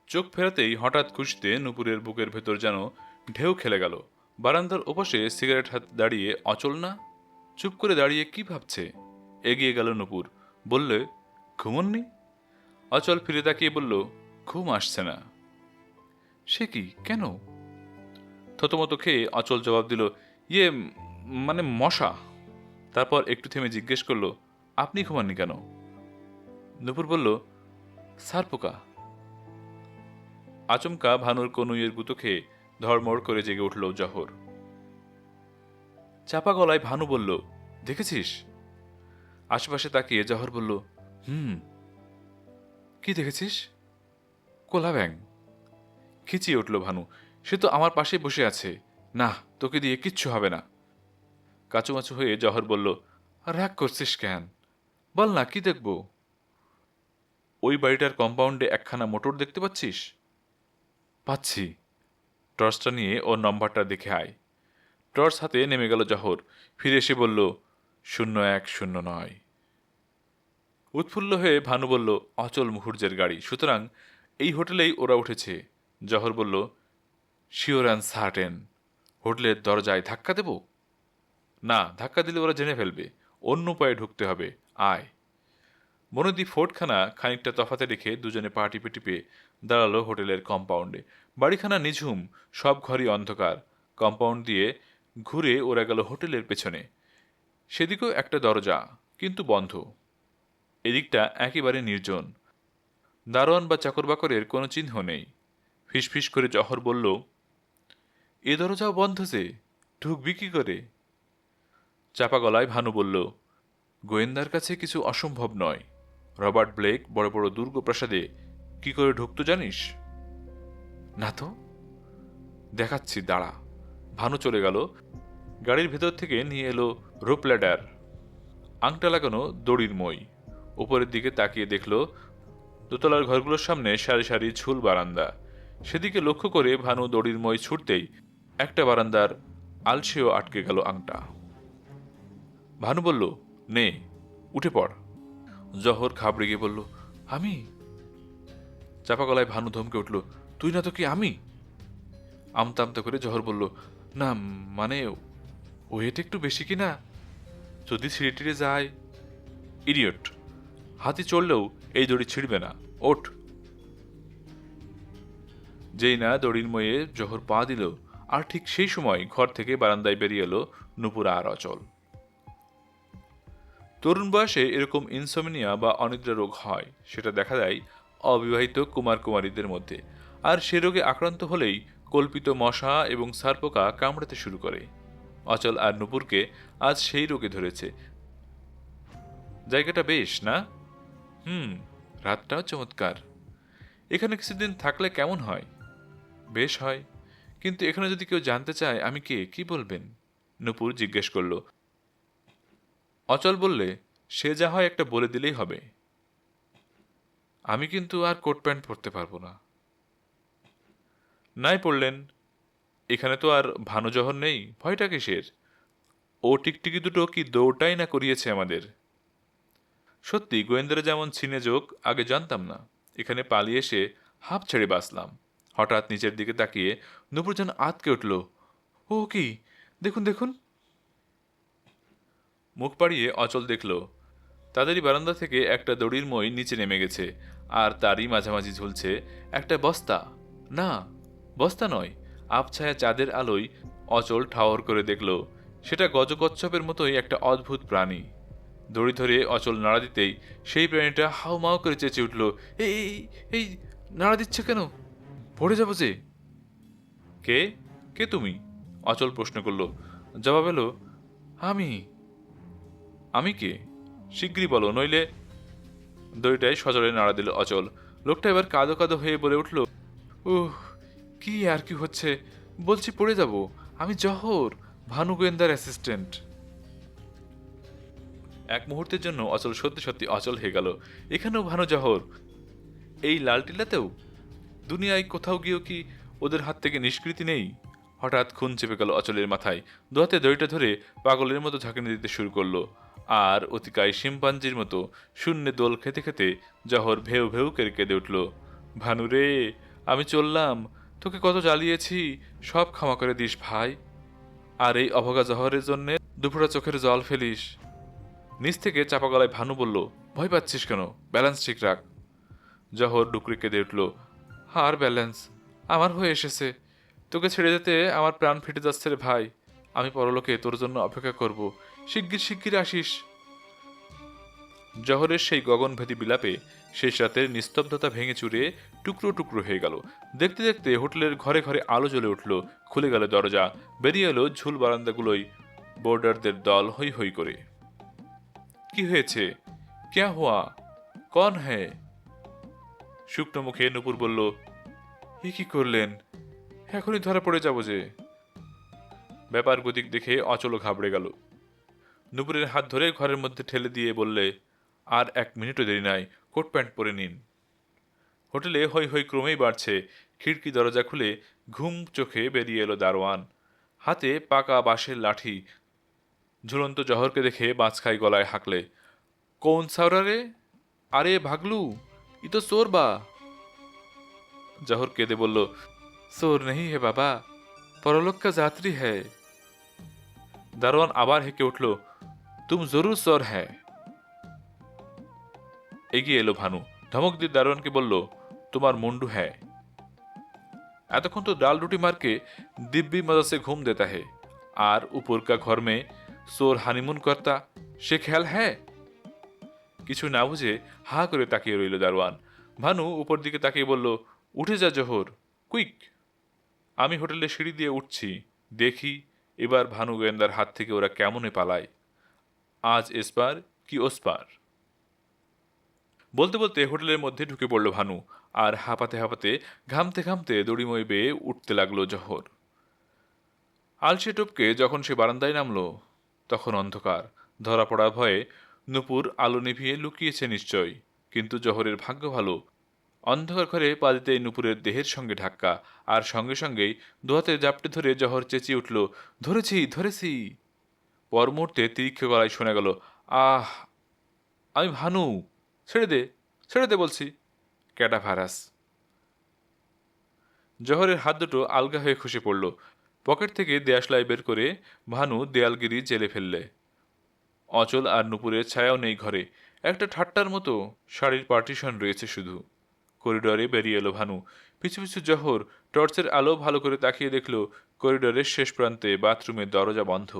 চোখ ফেরাতেই হঠাৎ খুশিতে নূপুরের বুকের ভেতর যেন ঢেউ খেলে গেল। বারান্দার ওপাশে সিগারেট হাত দাঁড়িয়ে অচল না? চুপ করে দাঁড়িয়ে কি ভাবছে? এগিয়ে গেল নূপুর, বললে, ঘুমননি? অচল ফিরে তাকিয়ে বলল, ঘুম আসছে না। সে কি, কেন? থতমত খেয়ে অচল জবাব দিল, ইয়ে, মানে মশা। তারপর একটু থেমে জিজ্ঞেস করলো, আপনি ঘুমাননি কেন? নূপুর বলল, সার পোকা। আচমকা ভানুর কনুইয়ের গুঁতো খেয়ে ধড়মড় করে জেগে উঠল জহর। চাপা গলায় ভানু বলল, দেখেছিস? আশেপাশে তাকিয়ে জহর বলল, হুম। কি দেখেছিস? কোলা ব্যাং। খিচিয়ে উঠল ভানু, সে তো আমার পাশে বসে আছে। না, তোকে দিয়ে কিচ্ছু হবে না। কাচুমাচু হয়ে জহর বলল, রাগ করছিস কেন? বল না, কি দেখব? ওই বাড়িটার কম্পাউন্ডে একখানা মোটর দেখতে পাচ্ছিস? পাচ্ছি। টর্চটা নিয়ে ওর নম্বরটা দেখে আয়। টর্চ হাতে নেমে গেল জহর। ফিরে এসে বলল, 0109। উৎফুল্ল হয়ে ভানু বলল, অচল মুখুর্জের গাড়ি, সুতরাং এই হোটেলেই ওরা উঠেছে। জহর বলল, শিওর অ্যান্ড সার্টেন। হোটেলের দরজায় ধাক্কা দেব? না, ধাক্কা দিলে ওরা জেনে ফেলবে। অন্য উপায়ে ঢুকতে হবে। আয়। বনদী ফোর্টখানা খানিকটা তফাতে রেখে দুজনে পা টিপে টিপে দাঁড়ালো হোটেলের কম্পাউন্ডে। বাড়িখানা নিঝুম, সব ঘরই অন্ধকার। কম্পাউন্ড দিয়ে ঘুরে ওরা গেল হোটেলের পেছনে। সেদিকেও একটা দরজা, কিন্তু বন্ধ। এদিকটা একেবারে নির্জন। দারোয়ান বা চাকরবাকরের কোনো চিহ্ন নেই। ফিসফিস করে জহর বলল, এ দরজাও বন্ধ যে, ঢুকবি কি করে? চাপা গলায় ভানু বলল, গোয়েন্দার কাছে কিছু অসম্ভব নয়। রবার্ট ব্লেক বড় বড় দুর্গ প্রাসাদে কি করে ঢুকতো জানিস? না তো। দেখাচ্ছি, দাঁড়া। ভানু চলে গেল। গাড়ির ভেতর থেকে নিয়ে এলো রোপ ল্যাডার, আংটা লাগানো দড়ির মই। উপরের দিকে তাকিয়ে দেখল দোতলার ঘরগুলোর সামনে সারি সারি ঝুল বারান্দা। সেদিকে লক্ষ্য করে ভানু দড়ির মই ছুটতেই একটা বারান্দার আলসেও আটকে গেল আংটা। ভানু বলল, নে, উঠে পড়। জহর ঘাবড়ে গিয়ে বলল, আমি? চাপা গলায় ভানু ধমকে উঠল, তুই না তো কি আমি? আমতা আমতা করে জহর বলল, না, মানে ওয়েট একটু বেশি কিনা, যদি ছিঁড়ে টিড়ে যায়। ইডিয়ট, হাতি চললেও এই দড়ি ছিঁড়বে না, ওঠ। যেই না দড়ির ময়ে জহর পা দিল, আর ঠিক সেই সময় ঘর থেকে বারান্দায় বেরিয়ে এলো নূপুর আর অচল। তরুণ বয়সে এরকম ইনসোমনিয়া বা অনিদ্রা রোগ হয়, সেটা দেখা যায় অবিবাহিত কুমার কুমারীদের মধ্যে। আর সে রোগে আক্রান্ত হলেই কল্পিত মশা এবং সারপোকা কামড়াতে শুরু করে। অচল আর নুপুরকে আজ সেই রোগে ধরেছে। জায়গাটা বেশ না? হুম, রাতটাও চমৎকার। এখানে কিছুদিন থাকলে কেমন হয়? বেশ হয়, কিন্তু এখানে যদি কেউ জানতে চায় আমি কে, কি বলবেন? নূপুর জিজ্ঞেস করল। অচল বললে, সে যা হয় একটা বলে দিলেই হবে। আমি কিন্তু আর কোট প্যান্ট পরতে পারবো না। নাই পড়লেন, এখানে তো আর ভানুজহর নেই, ভয়টা কিসের? ও টিকটিকি দুটো কি দৌড়টাই না করিয়েছে আমাদের। সত্যি গোয়েন্দারা যেমন ছিনে যোগ, আগে জানতাম না। এখানে পালিয়ে এসে হাঁপ ছেড়ে বাঁচলাম। হঠাৎ নিচের দিকে তাকিয়ে নূপুর যেন আঁতকে উঠল। ও কি, দেখুন দেখুন! মুখ বাড়িয়ে অচল দেখল, তাদেরই বারান্দা থেকে একটা দড়ির মই নিচে নেমে গেছে, আর তারই মাঝামাঝি ঝুলছে একটা বস্তা। না, বস্তা নয়, আবছায়া চাঁদের আলোয় অচল ঠাওর করে দেখল সেটা গজকচ্ছপের মতোই একটা অদ্ভুত প্রাণী। দড়ি ধরে অচল নাড়া দিতেই সেই প্রাণীটা হাউমাউ করে চেঁচে উঠল, এই এই এই, নাড়া দিচ্ছে কেন? পড়ে যাবো যে। কে? কে তুমি? অচল প্রশ্ন করল। জবাব এলো, আমি। আমি কে? শিগগিরই বলো, নইলে। দড়িটায় সজোরে নাড়া দিল অচল। লোকটা এবার কাঁদো কাঁদো হয়ে বলে উঠল, উহ, কি আর কি হচ্ছে, বলছি পড়ে যাব। আমি জহর, ভানু গোয়েন্দার অ্যাসিস্ট্যান্ট। এক মুহূর্তের জন্য অচল সত্যি সত্যি অচল হয়ে গেল। এখানেও ভানু জহর, এই লাল টিলাতেও? দুনিয়ায় কোথাও গিয়েও কি ওদের হাত থেকে নিষ্কৃতি নেই? হঠাৎ খুন চেপে গেল অচলের মাথায়। দুহাতে দড়িটা ধরে পাগলের মতো ঝাঁকুনি দিতে শুরু করলো। আর অতিকায় শিম্পাঞ্জির মতো শূন্যে দোল খেতে খেতে জহর ভেউ ভেউ করে কেঁদে উঠল। ভানু রে, আমি চললাম, তোকে কত জ্বালিয়েছি, সব ক্ষমা করে দিস ভাই। আর এই অভগা জহরের জন্যে দুপুরা চোখের জল ফেলিস। নিচ থেকে চাপা গলায় ভানু বলল, ভয় পাচ্ছিস কেন? ব্যালেন্স ঠিক রাখ। জহর ডুকরে কেঁদে উঠল, আর ব্যালেন্স আমার হয়ে এসেছে। তোকে ছেড়ে যেতে আমার প্রাণ ফেটে যাচ্ছে রে ভাই। আমি পরলোকে তোর জন্য অপেক্ষা করব, শিগগির শিগগির আসিস। জহরের সেই গগনভেদী বিলাপে শেষ রাতের নিস্তব্ধতা ভেঙে চুরে টুকরো টুকরো হয়ে গেল। দেখতে দেখতে হোটেলের ঘরে ঘরে আলো জ্বলে উঠল, খুলে গেল দরজা, বেরিয়ে এলো ঝুল বারান্দাগুলোই বোর্ডারদের দল হই হই করে। কি হয়েছে? ক্যা হুয়া? কন হ্যায়? শুকনো মুখে নূপুর বলল, এ কি করলেন? এখনই ধরা পড়ে যাব যে। ব্যাপার গতিক দেখে অচল ঘাবড়ে গেল। নূপুরের হাত ধরে ঘরের মধ্যে ঠেলে দিয়ে বললে, আর এক মিনিটও দেরি নাই, কোট প্যান্ট পরে নিন। হোটেলে হৈ হৈ ক্রমেই বাড়ছে। খিড়কি দরজা খুলে ঘুম চোখে বেরিয়ে এলো দারোয়ান, হাতে পাকা বাঁশের লাঠি। ঝুলন্ত জহরকে দেখে বাঁচখাই গলায় হাঁকলে, কৌন সাওরা রে? আরে ভাগলু, ই তো চোর বা। জহর কেঁদে বলল, চোর নেই হে বাবা, পরলোক কা যাত্রী হ্যায়। দারোয়ান আবার হেঁকে উঠল, তুম জরুর চোর হ্যায়। এগিয়ে এলো ভানু, ধমক দিয়ে দারোয়ানকে বলল, তোমার মুন্ডু হ্যায়। এতক্ষণ তো ডাল রুটি মারকে দিব্যি मजा से घूम देता है, আর উপর কা ঘর মে চোর হানিমুন করতা, সে খেয়াল হ্যায়। কিছু না বুঝে হা করে তাকিয়ে রইল দারোয়ান। ভানু উপর দিকে তাকিয়ে বলল, উঠে যা জোহর, কুইক। আমি হোটেলে সিঁড়ি দিয়ে উঠছি, দেখি এবার ভানু গোয়েন্দার হাত থেকে ওরা কেমনে পালায়। আজ এসপার কি ওসপার। বলতে বলতে হোটেলের মধ্যে ঢুকে পড়ল ভানু, আর হাঁপাতে হাঁপাতে ঘামতে ঘামতে দড়িময় বেয়ে উঠতে লাগলো জহর। আলসে টপকে যখন সে বারান্দায় নামলো, তখন অন্ধকার। ধরা পড়া ভয়ে নূপুর আলো নিভিয়ে লুকিয়েছে নিশ্চয়, কিন্তু জহরের ভাগ্য ভালো। অন্ধকার ঘরে পা দিতেই নূপুরের দেহের সঙ্গে ধাক্কা, আর সঙ্গে সঙ্গেই দুহাতে জাপটে ধরে জহর চেঁচিয়ে উঠল, ধরেছি ধরেছি। পর মুহূর্তে তীক্ষ্ণ গলায় শোনা গেল, আহ, আমি ভানু, ছেড়ে দে, ছেড়ে দে বলছি। ক্যাটা ভাইরাস। জহরের হাত দুটো আলগা হয়ে খসে পড়ল। পকেট থেকে দেয়াশলাই বের করে ভানু দেয়ালগিরি জেলে ফেললে। অচল আর নুপুরের ছায়াও নেই ঘরে, একটা ঠাট্টার মতো শাড়ির পার্টিশন রয়েছে শুধু। করিডরে বেরিয়ে এলো ভানু, পিছু পিছু জহর টর্চের আলো ভালো করে তাকিয়ে দেখল করিডরের শেষ প্রান্তে বাথরুমের দরজা বন্ধ।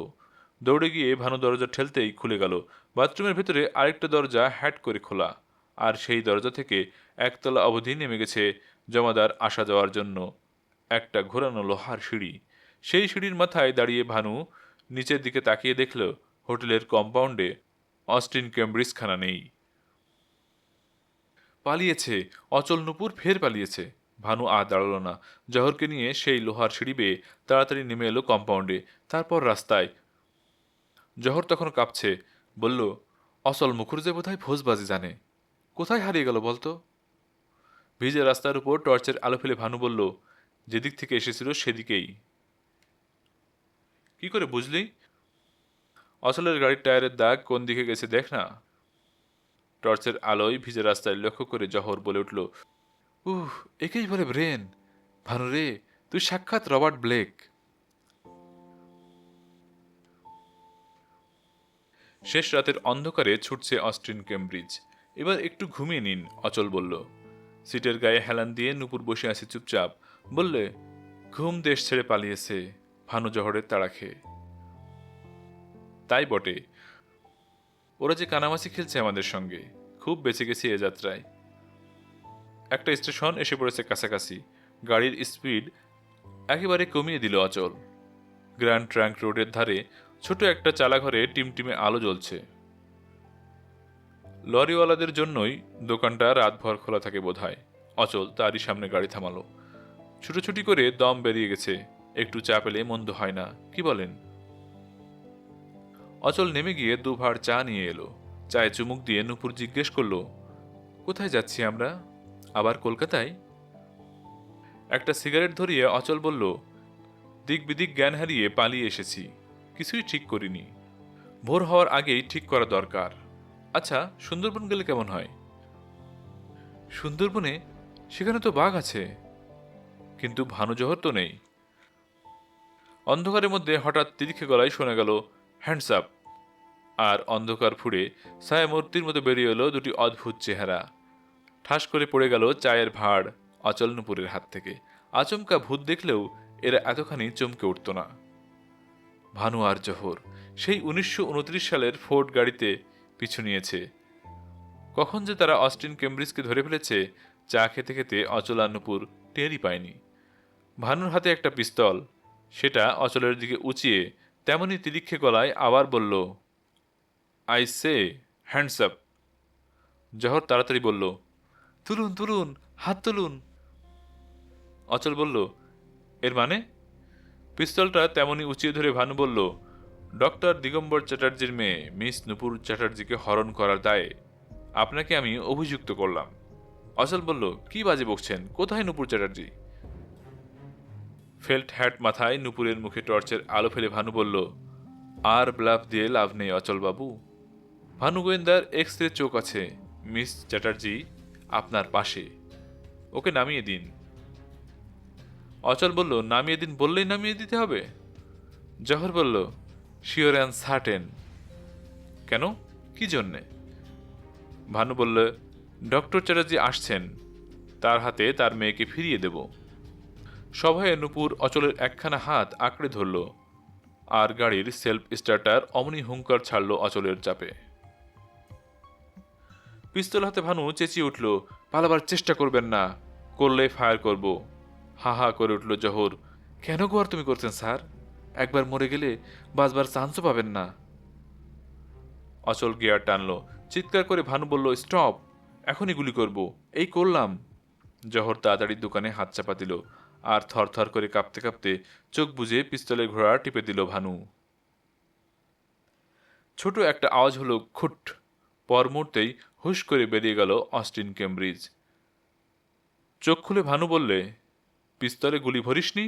দৌড়ে গিয়ে ভানু দরজা ঠেলতেই খুলে গেল। বাথরুমের ভেতরে আরেকটা দরজা হ্যাট করে খোলা, আর সেই দরজা থেকে একতলা অবধি নেমে গেছে জমাদার আসা যাওয়ার জন্য একটা ঘোরানো লোহার সিঁড়ি। সেই সিঁড়ির মাথায় দাঁড়িয়ে ভানু নিচের দিকে তাকিয়ে দেখল হোটেলের কম্পাউন্ডে অস্টিন কেমব্রিজখানা নেই। পালিয়েছে! অচল নূপুর ফের পালিয়েছে। ভানু আর দাঁড়াল না, জহরকে নিয়ে সেই লোহার সিঁড়ি বেয়ে তাড়াতাড়ি নেমে এলো কম্পাউন্ডে, তারপর রাস্তায়। জহর তখন কাঁপছে, বলল, অচল মুখুর্জে বোধহয় ভোজবাজি জানে। কোথায় হারিয়ে গেল বলতো? ভিজে রাস্তার উপর টর্চের আলো ফেলে ভানু বলল, যেদিক থেকে এসেছিল সেদিকেই। কি করে বুঝলি? অচলের গাড়ির টায়ারের দাগ কোন দিকে গেছে দেখ না। টর্চের আলোয় ভিজে রাস্তায় লক্ষ্য করে জহর বলে উঠল, একেই বলে ব্রেন। ভানু রে, তুই সাক্ষাৎ রবার্ট ব্লেক। শেষ রাতের অন্ধকারে ছুটছে অস্টিন কেমব্রিজ। এবার একটু ঘুমিয়ে নিন, অচল বলল। সিটের গায়ে হেলান দিয়ে নূপুর বসে আছে চুপচাপ। বললে, ঘুম দেশ ছেড়ে পালিয়েছে ভানু জহরের তাড়া খেয়ে। তাই বটে, ওরা যে কানামাছি খেলছে আমাদের সঙ্গে। খুব বেঁচে গেছি এ যাত্রায়। একটা স্টেশন এসে পড়েছে কাছাকাছি। গাড়ির স্পিড একেবারে কমিয়ে দিল অচল। গ্র্যান্ড ট্রাঙ্ক রোডের ধারে ছোট একটা চালাঘরে টিমটিমে আলো জ্বলছে। লরিওয়ালাদের জন্যই দোকানটা রাতভর খোলা থাকে বোধহয়। অচল তারই সামনে গাড়ি থামালো। ছুটোছুটি করে দম বেরিয়ে গেছে। একটু চা পেলে মন্দ হয় না, কি বলেন? অচল নেমে গিয়ে দুভার চা নিয়ে এলো। চায়ে চুমুক দিয়ে নূপুর জিজ্ঞেস করলো, কোথায় যাচ্ছি আমরা? আবার কলকাতায়? একটা সিগারেট ধরিয়ে অচল বলল, দিক বিদিক জ্ঞান হারিয়ে পালিয়ে এসেছি, কিছুই ঠিক করিনি। ভোর হওয়ার আগেই ঠিক করা দরকার। আচ্ছা, সুন্দরবন গেলে কেমন হয়? সুন্দরবনে? সেখানে তো বাঘ আছে। কিন্তু ভানু জহর তো নেই। অন্ধকারের মধ্যে হঠাৎ তিরিক্ষে গলায় শোনা গেল, হ্যান্ডস আপ। আর অন্ধকার ফুড়ে ছায়ামূর্তির মতো বেরিয়ে এলো দুটি অদ্ভুত চেহারা। ঠাস করে পড়ে গেল চায়ের ভাঁড় অচল নূপুরের হাত থেকে। আচমকা ভূত দেখলেও এরা এতখানি চমকে উঠত না। ভানু আর জহর সেই 1929 সালের ফোর্ড গাড়িতে পিছু নিয়েছে। কখন যে তারা অস্টিন কেমব্রিজকে ধরে ফেলেছে, চা খেতে খেতে অচল আর নূপুর টেরই পায়নি। ভানুর হাতে একটা পিস্তল, সেটা অচলের দিকে উঁচিয়ে তেমনি তিরিক্ষে গলায় আবার বলল, আই সে, হ্যান্ডস আপ। জহর তাড়াতাড়ি বলল, তুলুন তুলুন, হাত তুলুন। অচল বলল, এর মানে? পিস্তলটা তেমনি উঁচিয়ে ধরে ভানু বলল, ডক্টর দিগম্বর চ্যাটার্জির মেয়ে মিস নূপুর চ্যাটার্জিকে হরণ করার দায়ে আপনাকে আমি অভিযুক্ত করলাম। অচল বলল, কি বাজে বকছেন? কোথায় নূপুর চ্যাটার্জি? ফেল্ট হ্যাট মাথায় নূপুরের মুখে টর্চের আলো ফেলে ভানু বলল, আর ব্লাফ দিয়ে লাভ নেই অচল বাবু। ভানু গোয়েন্দার এক্স রে চোখ আছে। মিস চ্যাটার্জি আপনার পাশে, ওকে নামিয়ে দিন। অচল বলল, নামিয়ে দিন বললেই নামিয়ে দিতে হবে? জহর বলল, শিওর অ্যান্ড সার্টেন। কেন, কি জন্যে? ভানু বলল, ডক্টর চ্যাটার্জি আসছেন, তার হাতে তার মেয়েকে ফিরিয়ে দেব। সভায় নূপুর অচলের একখানা হাত আঁকড়ে ধরল, আর গাড়ির সেলফ স্টার্টার অমনি হুঙ্কার ছাড়ল অচলের চাপে। পিস্তল হাতে ভানু চেঁচিয়ে উঠল, পালাবার চেষ্টা করবেন না, করলে ফায়ার করব। হা হা করে উঠল জহর, কেন গো আর তুমি করছেন স্যার? একবার মরে গেলে বাঁচবার চান্সও পাবেন না। অচল গিয়ার টানলো। চিৎকার করে ভানু বলল, স্টপ, এখনই গুলি করব। এই করলাম। জহর তাড়াতাড়ি দোকানে হাত চাপা দিল, আর থরথর করে কাঁপতে কাঁপতে চোখ বুজে পিস্তলের ঘোড়া টিপে দিল ভানু। ছোট একটা আওয়াজ হলো, খুট। পর মুহূর্তেই হুশ করে বেরিয়ে গেল অস্টিন কেমব্রিজ। চোখ খুলে ভানু বললে, পিস্তলে গুলি ভরিসনি?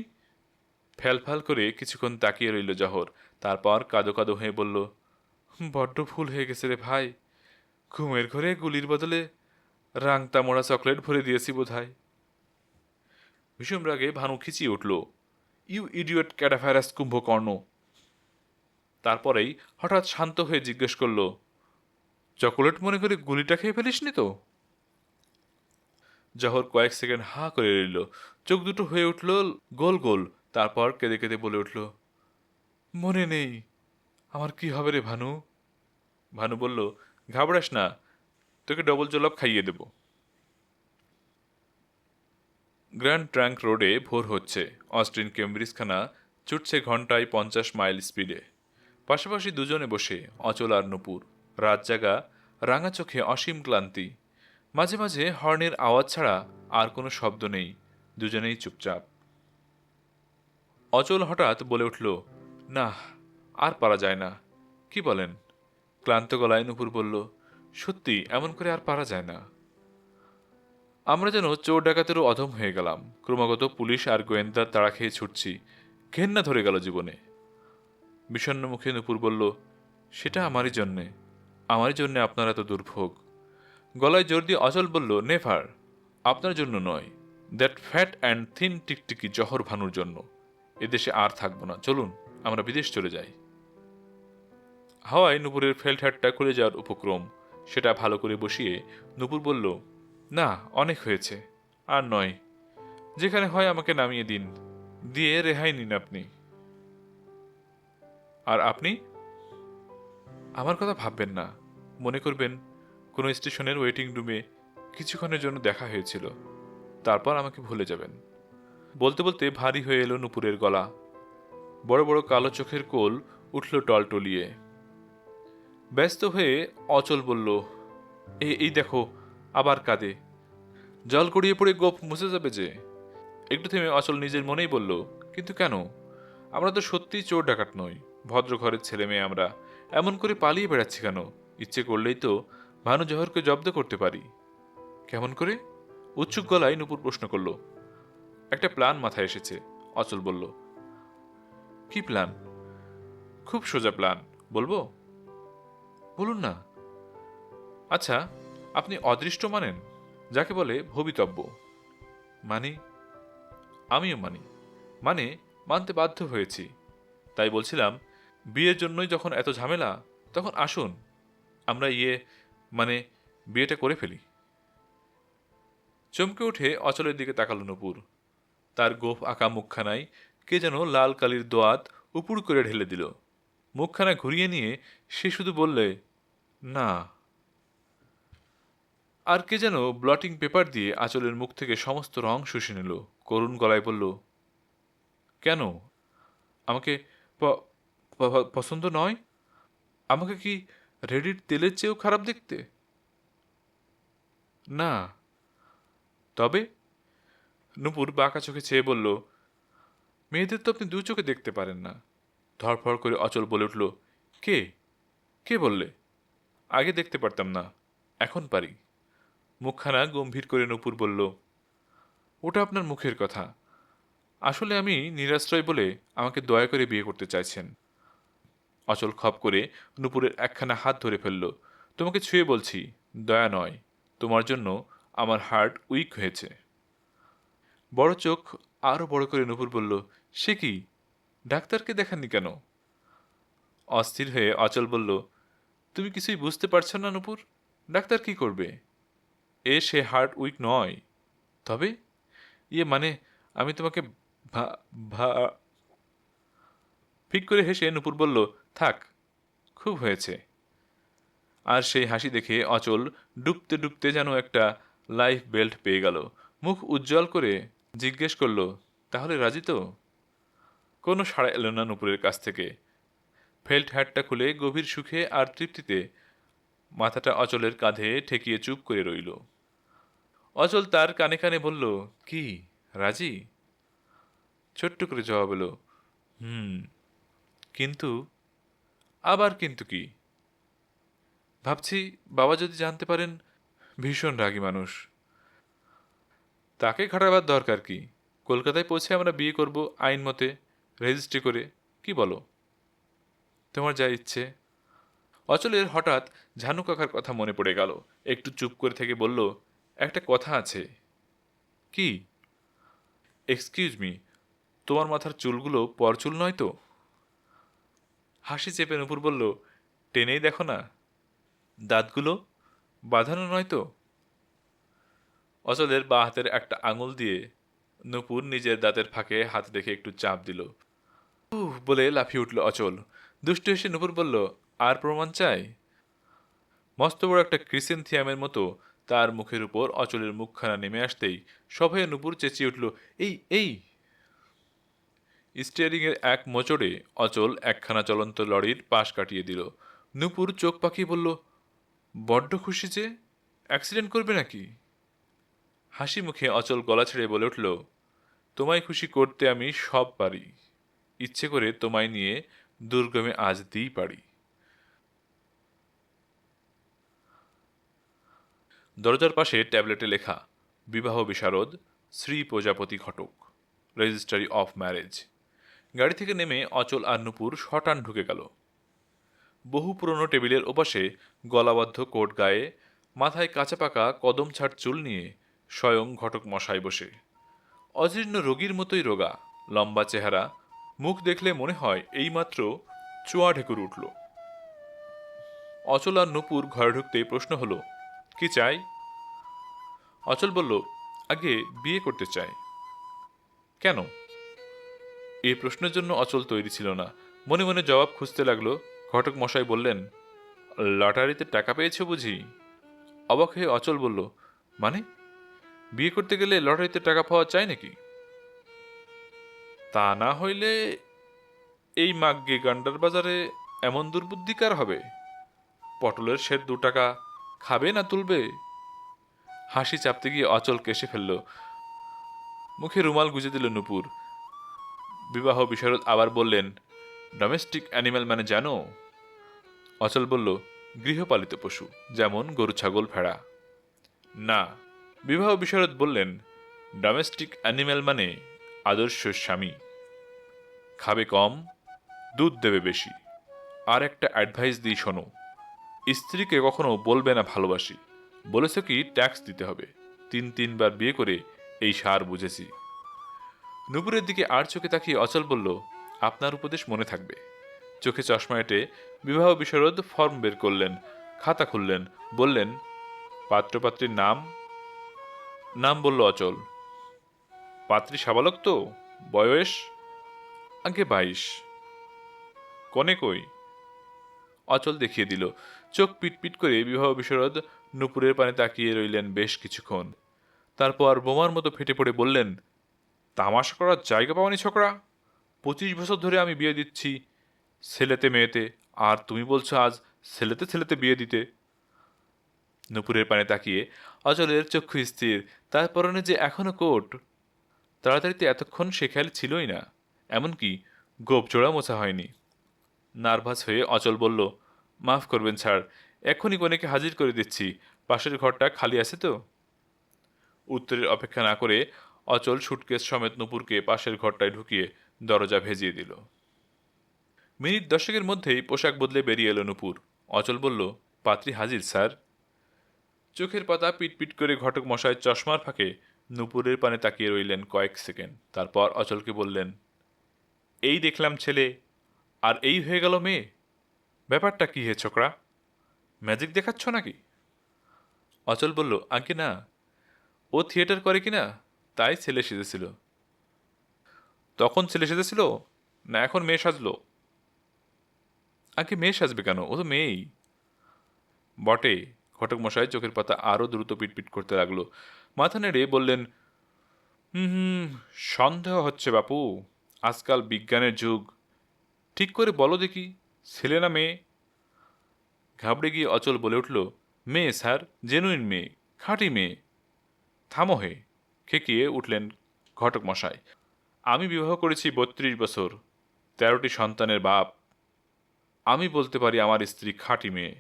ফ্যাল করে কিছুক্ষণ তাকিয়ে রইল জহর, তারপর কাঁদো কাঁদো হয়ে বলল, বড্ড ভুল হয়ে গেছে রে ভাই। ঘুমের ঘরে গুলির বদলে রাংতা মোড়া চকলেট ভরে দিয়েছি বোধহয়। ভীষণ রাগে ভানু খিচিয়ে উঠল, ইউ ইডিয়ট ক্যাডাভাইরাস কুম্ভকর্ণ। তারপরেই হঠাৎ শান্ত হয়ে জিজ্ঞেস করল, চকোলেট মনে করে গুলিটা খেয়ে ফেলিসনি তো? জহর কয়েক সেকেন্ড হা করে রইল, চোখ দুটো হয়ে উঠল গোল গোল। তারপর কেঁদে কেঁদে বলে উঠল, মনে নেই। আমার কি হবে রে ভানু? ভানু বলল, ঘাবড়াস না, তোকে ডবল জলপ খাইয়ে দেব। গ্র্যান্ড ট্রাঙ্ক রোডে ভোর হচ্ছে। অস্টিন কেমব্রিজখানা ছুটছে ঘন্টায় 50 মাইল স্পিডে। পাশাপাশি দুজনে বসে, অচল আর নূপুর। রাত জাগা, রাঙা চোখে অসীম ক্লান্তি। মাঝে মাঝে হর্নের আওয়াজ ছাড়া আর কোনো শব্দ নেই। দুজনেই চুপচাপ। অচল হঠাৎ বলে উঠল, না, আর পারা যায় না। কি বলেন? ক্লান্ত গলায় নূপুর বলল, সত্যি, এমন করে আর পারা যায় না। আমরা যেন চোর ডাকাতেরও অধম হয়ে গেলাম। ক্রমাগত পুলিশ আর গোয়েন্দার তাড়া খেয়ে ছুটছি। ঘেন্না ধরে গেল জীবনে। বিষণ্ণ মুখে নূপুর বলল, সেটা আমারই জন্যে। আমারই জন্যে আপনার এত দুর্ভোগ। গলায় জোর দিয়ে অচল বলল, নেভার। আপনার জন্য নয়, দ্যাট ফ্যাট অ্যান্ড থিন টিকটিকি জহর ভানুর জন্য। এদেশে আর থাকবো না, চলুন আমরা বিদেশ চলে যাই। হাওয়ায় নূপুরের ফেল্ট হ্যাটটা খুলে যাওয়ার উপক্রম। সেটা ভালো করে বসিয়ে নূপুর বলল, না, অনেক হয়েছে, আর নয়। যেখানে হয় আমাকে নামিয়ে দিন, দিয়ে রেহাই নিন আপনি। আর আপনি? আমার কথা ভাববেন না। মনে করবেন কোনো স্টেশনের ওয়েটিং রুমে কিছুক্ষণের জন্য দেখা হয়েছিল, তারপর আমাকে ভুলে যাবেন। বলতে বলতে ভারী হয়ে এলো নূপুরের গলা। বড় বড় কালো চোখের কোল উঠল টলটলিয়ে। ব্যস্ত হয়ে অচল বলল, এই দেখো, আবার কাঁদে। জল গড়িয়ে পড়ে গোপ মুছে যাবে যে। একটু থেমে অচল নিজের মনেই বলল, কিন্তু কেন? আমরা তো সত্যিই চোর ডাকাত নই, ভদ্র ঘরের ছেলে মেয়ে আমরা। এমন করে পালিয়ে বেড়াচ্ছি কেন? ইচ্ছে করলেই তো ভানু জহরকে জব্দ করতে পারি। কেমন করে? উৎসুক গলায় নূপুর প্রশ্ন করল। একটা প্ল্যান মাথায় এসেছে, অচল বলল। কি প্ল্যান? খুব সোজা প্ল্যান, বলবো? বলুন না। আচ্ছা, আপনি অদৃষ্ট মানেন? যাকে বলে ভবিতব্য। মানি। আমিও মানি। মানে, মানতে বাধ্য হয়েছি। তাই বলছিলাম, বিয়ের জন্যই যখন এত ঝামেলা, তখন আসুন আমরা মানে বিয়েটা করে ফেলি। চমকে উঠে অচলের দিকে তাকালো নূপুর। তার গোফ আঁকা মুখখানায় কে যেন লাল কালির দোয়াত উপুড় করে ঢেলে দিল। মুখখানা ঘুরিয়ে নিয়ে সে শুধু বললে, না। আর কে যেন ব্লটিং পেপার দিয়ে আঁচলের মুখ থেকে সমস্ত রং শুষে নিল। করুণ গলায় বলল, কেন? আমাকে পছন্দ নয়? আমাকে কি রেডির তেলের চেয়েও খারাপ দেখতে? না। তবে? নূপুর বাঁকা চোখে চেয়ে বলল, মেয়েদের তো আপনি দু চোখে দেখতে পারেন না। ধরফর করে অচল বলে উঠল, কে? কে বললে? আগে দেখতে পারতাম না, এখন পারি। মুখখানা গম্ভীর করে নূপুর বলল, ওটা আপনার মুখের কথা। আসলে আমি নিরাশ্রয় বলে আমাকে দয়া করে বিয়ে করতে চাইছেন। অচল খপ করে নূপুরের একখানা হাত ধরে ফেলল। তোমাকে ছুঁয়ে বলছি, দয়া নয়, তোমার জন্য আমার হার্ট উইক হয়েছে। বড় চোখ আরো বড় করে নূপুর বলল, সে কি? ডাক্তারকে দেখাননি কেন? অস্থির হয়ে অচল বলল, তুমি কিছুই বুঝতে পারছো না নূপুর। ডাক্তার কি করবে? সে হার্ট উইক নয়। তবে মানে, আমি তোমাকে ভা ভা ফিক করে হেসে নূপুর বলল, থাক, খুব হয়েছে। আর সেই হাসি দেখে অচল ডুবতে ডুবতে যেন একটা লাইফ বেল্ট পেয়ে গেল। মুখ উজ্জ্বল করে জিজ্ঞেস করল, তাহলে রাজি তো? কোনো সাড়া এলো না নূপুরের কাছ থেকে। ফেল্ট হ্যাটটা খুলে গভীর সুখে আর তৃপ্তিতে মাথাটা অচলের কাঁধে ঠেকিয়ে চুপ করে রইল। অচল তার কানে কানে বলল, কি, রাজি? ছোট্ট করে জবাব এলো, হুম। কিন্তু? আবার কিন্তু কি? ভাবছি, বাবা যদি জানতে পারেন। ভীষণ রাগী মানুষ। তাকে খাটাবার দরকার কি? কলকাতায় পৌঁছে আমরা বিয়ে করব আইন মতে, রেজিস্ট্রি করে। কি বলো? তোমার যা ইচ্ছে। অচলের হঠাৎ ঝানু কাকার কথা মনে পড়ে গেল। একটু চুপ করে থেকে বলল, একটা কথা আছে। কি? এক্সকিউজ মি, তোমার মাথার চুলগুলো পরচুল নয় তো? হাসি চেপে নূপুর বলল, টেনেই দেখো না, দাঁতগুলো বাঁধানো নয় তো? অচলের বা হাতের একটা আঙুল দিয়ে নূপুর নিজের দাঁতের ফাঁকে হাত রেখে একটু চাপ দিল। উহ বলে লাফিয়ে উঠল অচল। দুষ্টু হেসে নূপুর বলল, আর প্রমাণ চাই? মস্ত বড় একটা ক্রিসেন্থিয়ামের মতো তার মুখের উপর অচলের মুখখানা নেমে আসতেই সবাই নূপুর চেঁচিয়ে উঠল, এই এই। স্টিয়ারিংয়ের এক মোচড়ে অচল একখানা চলন্ত লরির পাশ কাটিয়ে দিল। নূপুর চোখ পাকিয়ে বলল, বড্ড খুশি যে, অ্যাক্সিডেন্ট করবে নাকি? হাসি মুখে অচল গলা ছেড়ে বলে উঠল, তোমায় খুশি করতে আমি সব পারি, ইচ্ছে করে তোমায় নিয়ে দুর্গমে আজ দিই পারি। দরজার পাশে ট্যাবলেটে লেখা, বিবাহ বিশারদ শ্রী প্রজাপতি ঘটক, রেজিস্ট্রারি অফ ম্যারেজ। গাড়ি থেকে নেমে অচল আর নূপুর শটান ঢুকে গেল। বহু পুরনো টেবিলের ওপাশে গলাবদ্ধ কোট গায়ে, মাথায় কাঁচা পাকা কদম ছাড় চুল নিয়ে স্বয়ং ঘটক মশাই বসে। অজীর্ণ রোগীর মতোই রোগা, লম্বা চেহারা, মুখ দেখলে মনে হয় এইমাত্র চোয়া ঢেকুর উঠল। অচল আর নূপুর ঘরে ঢুকতেই প্রশ্ন হলো, কি চাই? অচল বলল, আগে বিয়ে করতে চাই। কেন? এই প্রশ্নের জন্য অচল তৈরি ছিল না। মনে মনে জবাব খুঁজতে লাগলো। ঘটক মশাই বললেন, লটারিতে টাকা পেয়েছো বুঝি? অবাক হয়ে অচল বলল, মানে বিয়ে করতে গেলে লটারিতে টাকা পাওয়া চাই নাকি? তা না হইলে এই মাগ্গে গান্ডার বাজারে এমন দুর্বুদ্ধি কার হবে? পটলের সের 2 টাকা খাবে না তুলবে? হাসি চাপতে গিয়ে অচল কেসে ফেলল। মুখে রুমাল গুজে দিল নূপুর। বিবাহ বিশারদ আবার বললেন, ডোমেস্টিক অ্যানিম্যাল মানে জানো? অচল বলল, গৃহপালিত পশু, যেমন গরু ছাগল ভেড়া। না। বিবাহ বিশারদ বললেন, ডোমেস্টিক অ্যানিম্যাল মানে আদর্শ স্বামী, খাবে কম, দুধ দেবে বেশি। আর একটা অ্যাডভাইস দিই শোনো, স্ত্রীকে কখনো বলবে না ভালোবাসি, বলেছ কি ট্যাক্স দিতে হবে। 3 বার বিয়ে করে এই সার বুঝেছি। নূপুরের দিকে আর চোখে তাকিয়ে অচল বলল, আপনার উপদেশ মনে থাকবে। চোখে চশমা এঁটে বিবাহ বিশারদ ফর্ম বের করলেন, খাতা খুললেন, বললেন, পাত্রপাত্রীর নাম? নাম বলল অচল। পাত্রী সাবালক তো? বয়স? আগে 22। কনে কই? অচল দেখিয়ে দিল। চোখ পিটপিট করে বিবাহ বিশারদ নূপুরের পানে তাকিয়ে রইলেন বেশ কিছুক্ষণ। তারপর বোমার মতো ফেটে পড়ে বললেন, তামাশা করার জায়গা পাওনি ছোকরা? 25 বছর ধরে আমি বিয়ে দিচ্ছি ছেলেতে মেয়েতে, আর তুমি বলছো আজ ছেলেতে ছেলেতে বিয়ে দিতে? নূপুরের পানে তাকিয়ে অচলের চক্ষু স্থির। তার পরনে যে এখনো কোট। তাড়াতাড়িতে এতক্ষণ সে খেয়াল ছিলই না, এমনকি গোপজোড়া মোছা হয়নি। নার্ভাস হয়ে অচল বলল, মাফ করবেন স্যার, এক্ষুনি কনেকে হাজির করে দিচ্ছি, পাশের ঘরটা খালি আছে তো? উত্তরের অপেক্ষা না করে অচল সুটকেস সমেত নূপুরকে পাশের ঘরটায় ঢুকিয়ে দরজা ভেজিয়ে দিল। মিনিট 10-এর মধ্যেই পোশাক বদলে বেরিয়ে এলো নূপুর। অচল বলল, পাত্রী হাজির স্যার। চোখের পাতা পিটপিট করে ঘটক মশাই চশমার ফাঁকে নূপুরের পানে তাকিয়ে রইলেন কয়েক সেকেন্ড। তারপর অচলকে বললেন, এই দেখলাম ছেলে, আর এই হয়ে গেল মেয়ে। ব্যাপারটা কি হে ছোকরা, ম্যাজিক দেখাচ্ছ নাকি? অচল বলল, আগে না, ও থিয়েটার করে কিনা, তাই ছেলে সেজেছিল। তখন ছেলে সেজেছিল না এখন মেয়ে সাজলো? আগে মেয়ে সাজবে কেন, ও তো মেয়েই। বটে। ঘটক মশাই চোখের পাতা আরও দ্রুত পিটপিট করতে লাগলো। মাথা নেড়ে বললেন, হুম হুম, সন্দেহ হচ্ছে বাপু, আজকাল বিজ্ঞানের যুগ। ঠিক করে বলো দেখি, ছেলে না মেয়ে? ঘাবড়ে গিয়ে অচল বলে উঠল, মেয়ে স্যার, জেনুইন মেয়ে, খাঁটি মেয়ে। থামো হে, খেকিয়ে উঠলেন ঘটক মশাই। আমি বিবাহ করেছি 32 বছর, 13টি সন্তানের বাপ। আমি বলতে পারি আমার স্ত্রী খাঁটি মেয়ে,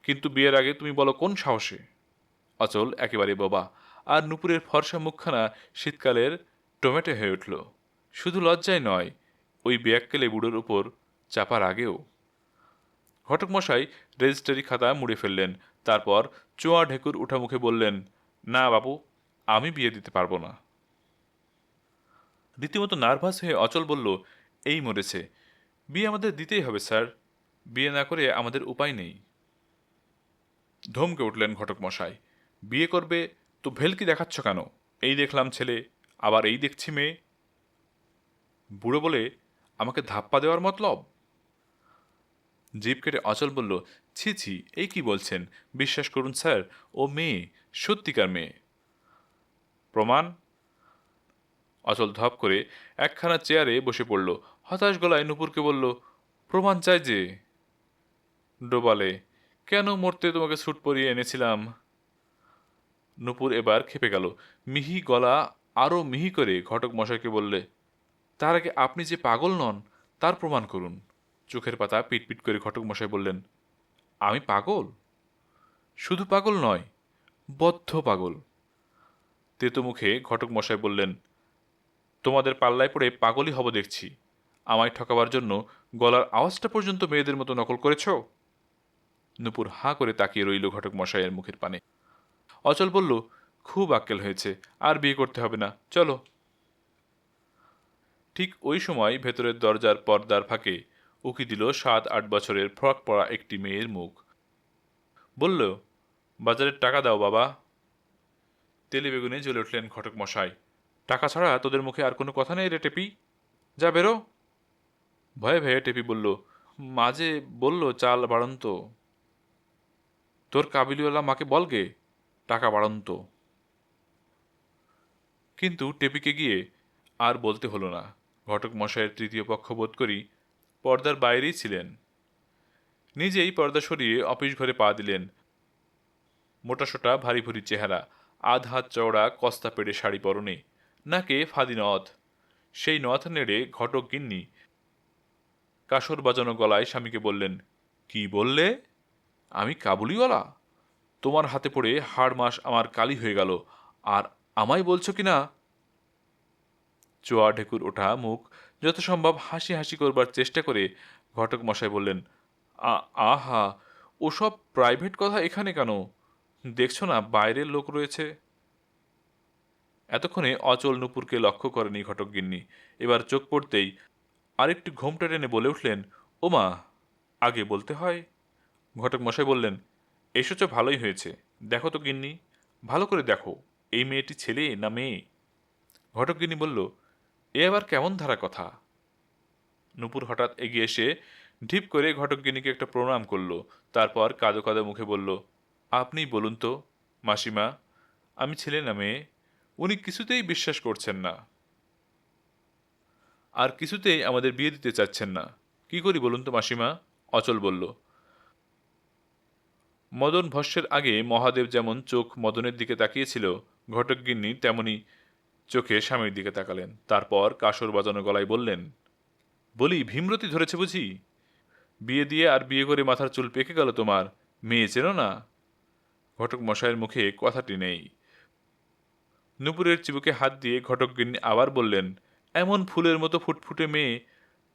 কিন্তু বিয়ের আগে তুমি বলো কোন সাহসে? অচল একেবারে বোবা, আর নুপুরের ফর্সা মুখখানা শীতকালের টমেটো হয়ে উঠল। শুধু লজ্জায় নয়, ওই বেয়াক্কেলে বুড়োর উপর চাপার আগেও। ঘটক মশাই রেজিস্ট্রারি খাতা মুড়ে ফেললেন। তারপর চোয়া ঢেকুর উঠা মুখে বললেন, না বাবু, আমি বিয়ে দিতে পারবো না। রীতিমতো নার্ভাস হয়ে অচল বলল, এই মরেছে, বিয়ে আমাদের দিতেই হবে স্যার, বিয়ে না করে আমাদের উপায় নেই। ধমকে উঠলেন ঘটক মশাই, বিয়ে করবে তো ভেলকি দেখাচ্ছ কেন? এই দেখলাম ছেলে, আবার এই দেখছি মেয়ে। বুড়ো বলে আমাকে ধাপ্পা দেওয়ার মতলব? জিভ কেটে অচল বলল, ছি ছি, এই কি বলছেন? বিশ্বাস করুন স্যার, ও মেয়ে, সত্যিকার মেয়ে। প্রমাণ? অচল ধপ করে একখানা চেয়ারে বসে পড়ল। হতাশ গলায় নূপুরকে বলল, প্রমাণ চাই যে। ডোবালে, কেন মরতে তোমাকে স্যুট পরিয়ে এনেছিলাম? নূপুর এবার খেপে গেল। মিহি গলা আরো মিহি করে ঘটক মশাইকে বললে, তার আগে আপনি যে পাগল নন তার প্রমাণ করুন। চোখের পাতা পিটপিট করে ঘটক মশাই বললেন, আমি পাগল? শুধু পাগল নয়, বদ্ধ পাগল। তেতো মুখে ঘটক মশাই বললেন, তোমাদের পাল্লায় পড়ে পাগলই হব দেখছি। আমায় ঠকাবার জন্য গলার আওয়াজটা পর্যন্ত মেয়েদের মতো নকল করেছ। নূপুর হাঁ করে তাকিয়ে রইল ঘটক মশাইয়ের মুখের পানে। অচল বলল, খুব আক্কেল হয়েছে, আর বিয়ে করতে হবে না, চলো। ঠিক ওই সময় ভেতরের দরজার পর্দার ফাঁকে উকি দিল 7-8 বছরের ফ্রক পরা একটি মেয়ের মুখ। বলল, বাজারের টাকা দাও বাবা। তেলে বেগুনে জ্বলে উঠলেন ঘটক মশাই। টাকা ছাড়া তোদের মুখে আর কোনো কথা নেই রে টেপি, যা বেরো। ভয়ে ভয়ে টেপি বলল, মাঝে বলল চাল বাড়ন্ত। তোর কাবিলিওয়ালা মাকে বলগে টাকা বাড়ন্ত। কিন্তু টেপিকে গিয়ে আর বলতে হলো না। ঘটক মশাইয়ের তৃতীয় পক্ষ বোধ করি পর্দার বাইরেই ছিলেন। নিজেই পর্দা সরিয়ে অফিস ঘরে পা দিলেন। মোটাসোটা ভারী ভুরি চেহারা, আধ হাত চওড়া কস্তা পেড়ে শাড়ি পরনে, নাকে ফাঁদি নথ। সেই নথ নেড়ে ঘটক গিন্নি কাসর বাজানো গলায় স্বামীকে বললেন, কি বললে? আমি কাবুলিওয়ালা? তোমার হাতে পড়ে হাড় মাস আমার কালি হয়ে গেল, আর আমায় বলছো কিনা? চোয়া ঢেকুর ওঠা মুখ যথাসম্ভব হাসি হাসি করবার চেষ্টা করে ঘটক মশাই বললেন, আহা, ওসব প্রাইভেট কথা এখানে কেন? দেখছো না বাইরের লোক রয়েছে। এতক্ষণে অচল নূপুরকে লক্ষ্য করেনি ঘটক গিন্নি। এবার চোখ পড়তেই আরেকটু ঘোমটা টেনে বলে উঠলেন, ওমা, আগে বলতে হয়। ঘটক মশাই বললেন, এসেছ ভালোই হয়েছে। দেখো তো গিন্নি, ভালো করে দেখো, এই মেয়েটি ছেলে না মেয়ে? ঘটক গিন্নি বলল, এ আবার কেমন ধারা কথা? নূপুর হঠাৎ এগিয়ে এসে ঢিপ করে ঘটক গিন্নিকে একটা প্রণাম করল। তারপর কাঁদো কাঁদো মুখে বলল, আপনিই বলুন তো মাসিমা, আমি ছেলে না মেয়ে? উনি কিছুতেই বিশ্বাস করছেন না, আর কিছুতেই আমাদের বিয়ে দিতে চাচ্ছেন না। কি করি বলুন তো মাসিমা? অচল বলল। মদন ভস্যের আগে মহাদেব যেমন চোখ মদনের দিকে তাকিয়েছিল, ঘটকগিন্নি তেমনি চোখে স্বামীর দিকে তাকালেন। তারপর কাসর বাজানো গলায় বললেন, বলি ভীমরতি ধরেছে বুঝি? বিয়ে দিয়ে আর বিয়ে করে মাথার চুল পেকে গেল তোমার, মেয়ে চেনো না? ঘটক মশাইয়ের মুখে কথাটি নেই। নুপুরের চিবুকে হাত দিয়ে ঘটকগিন্নি আবার বললেন, এমন ফুলের মতো ফুটফুটে মেয়ে,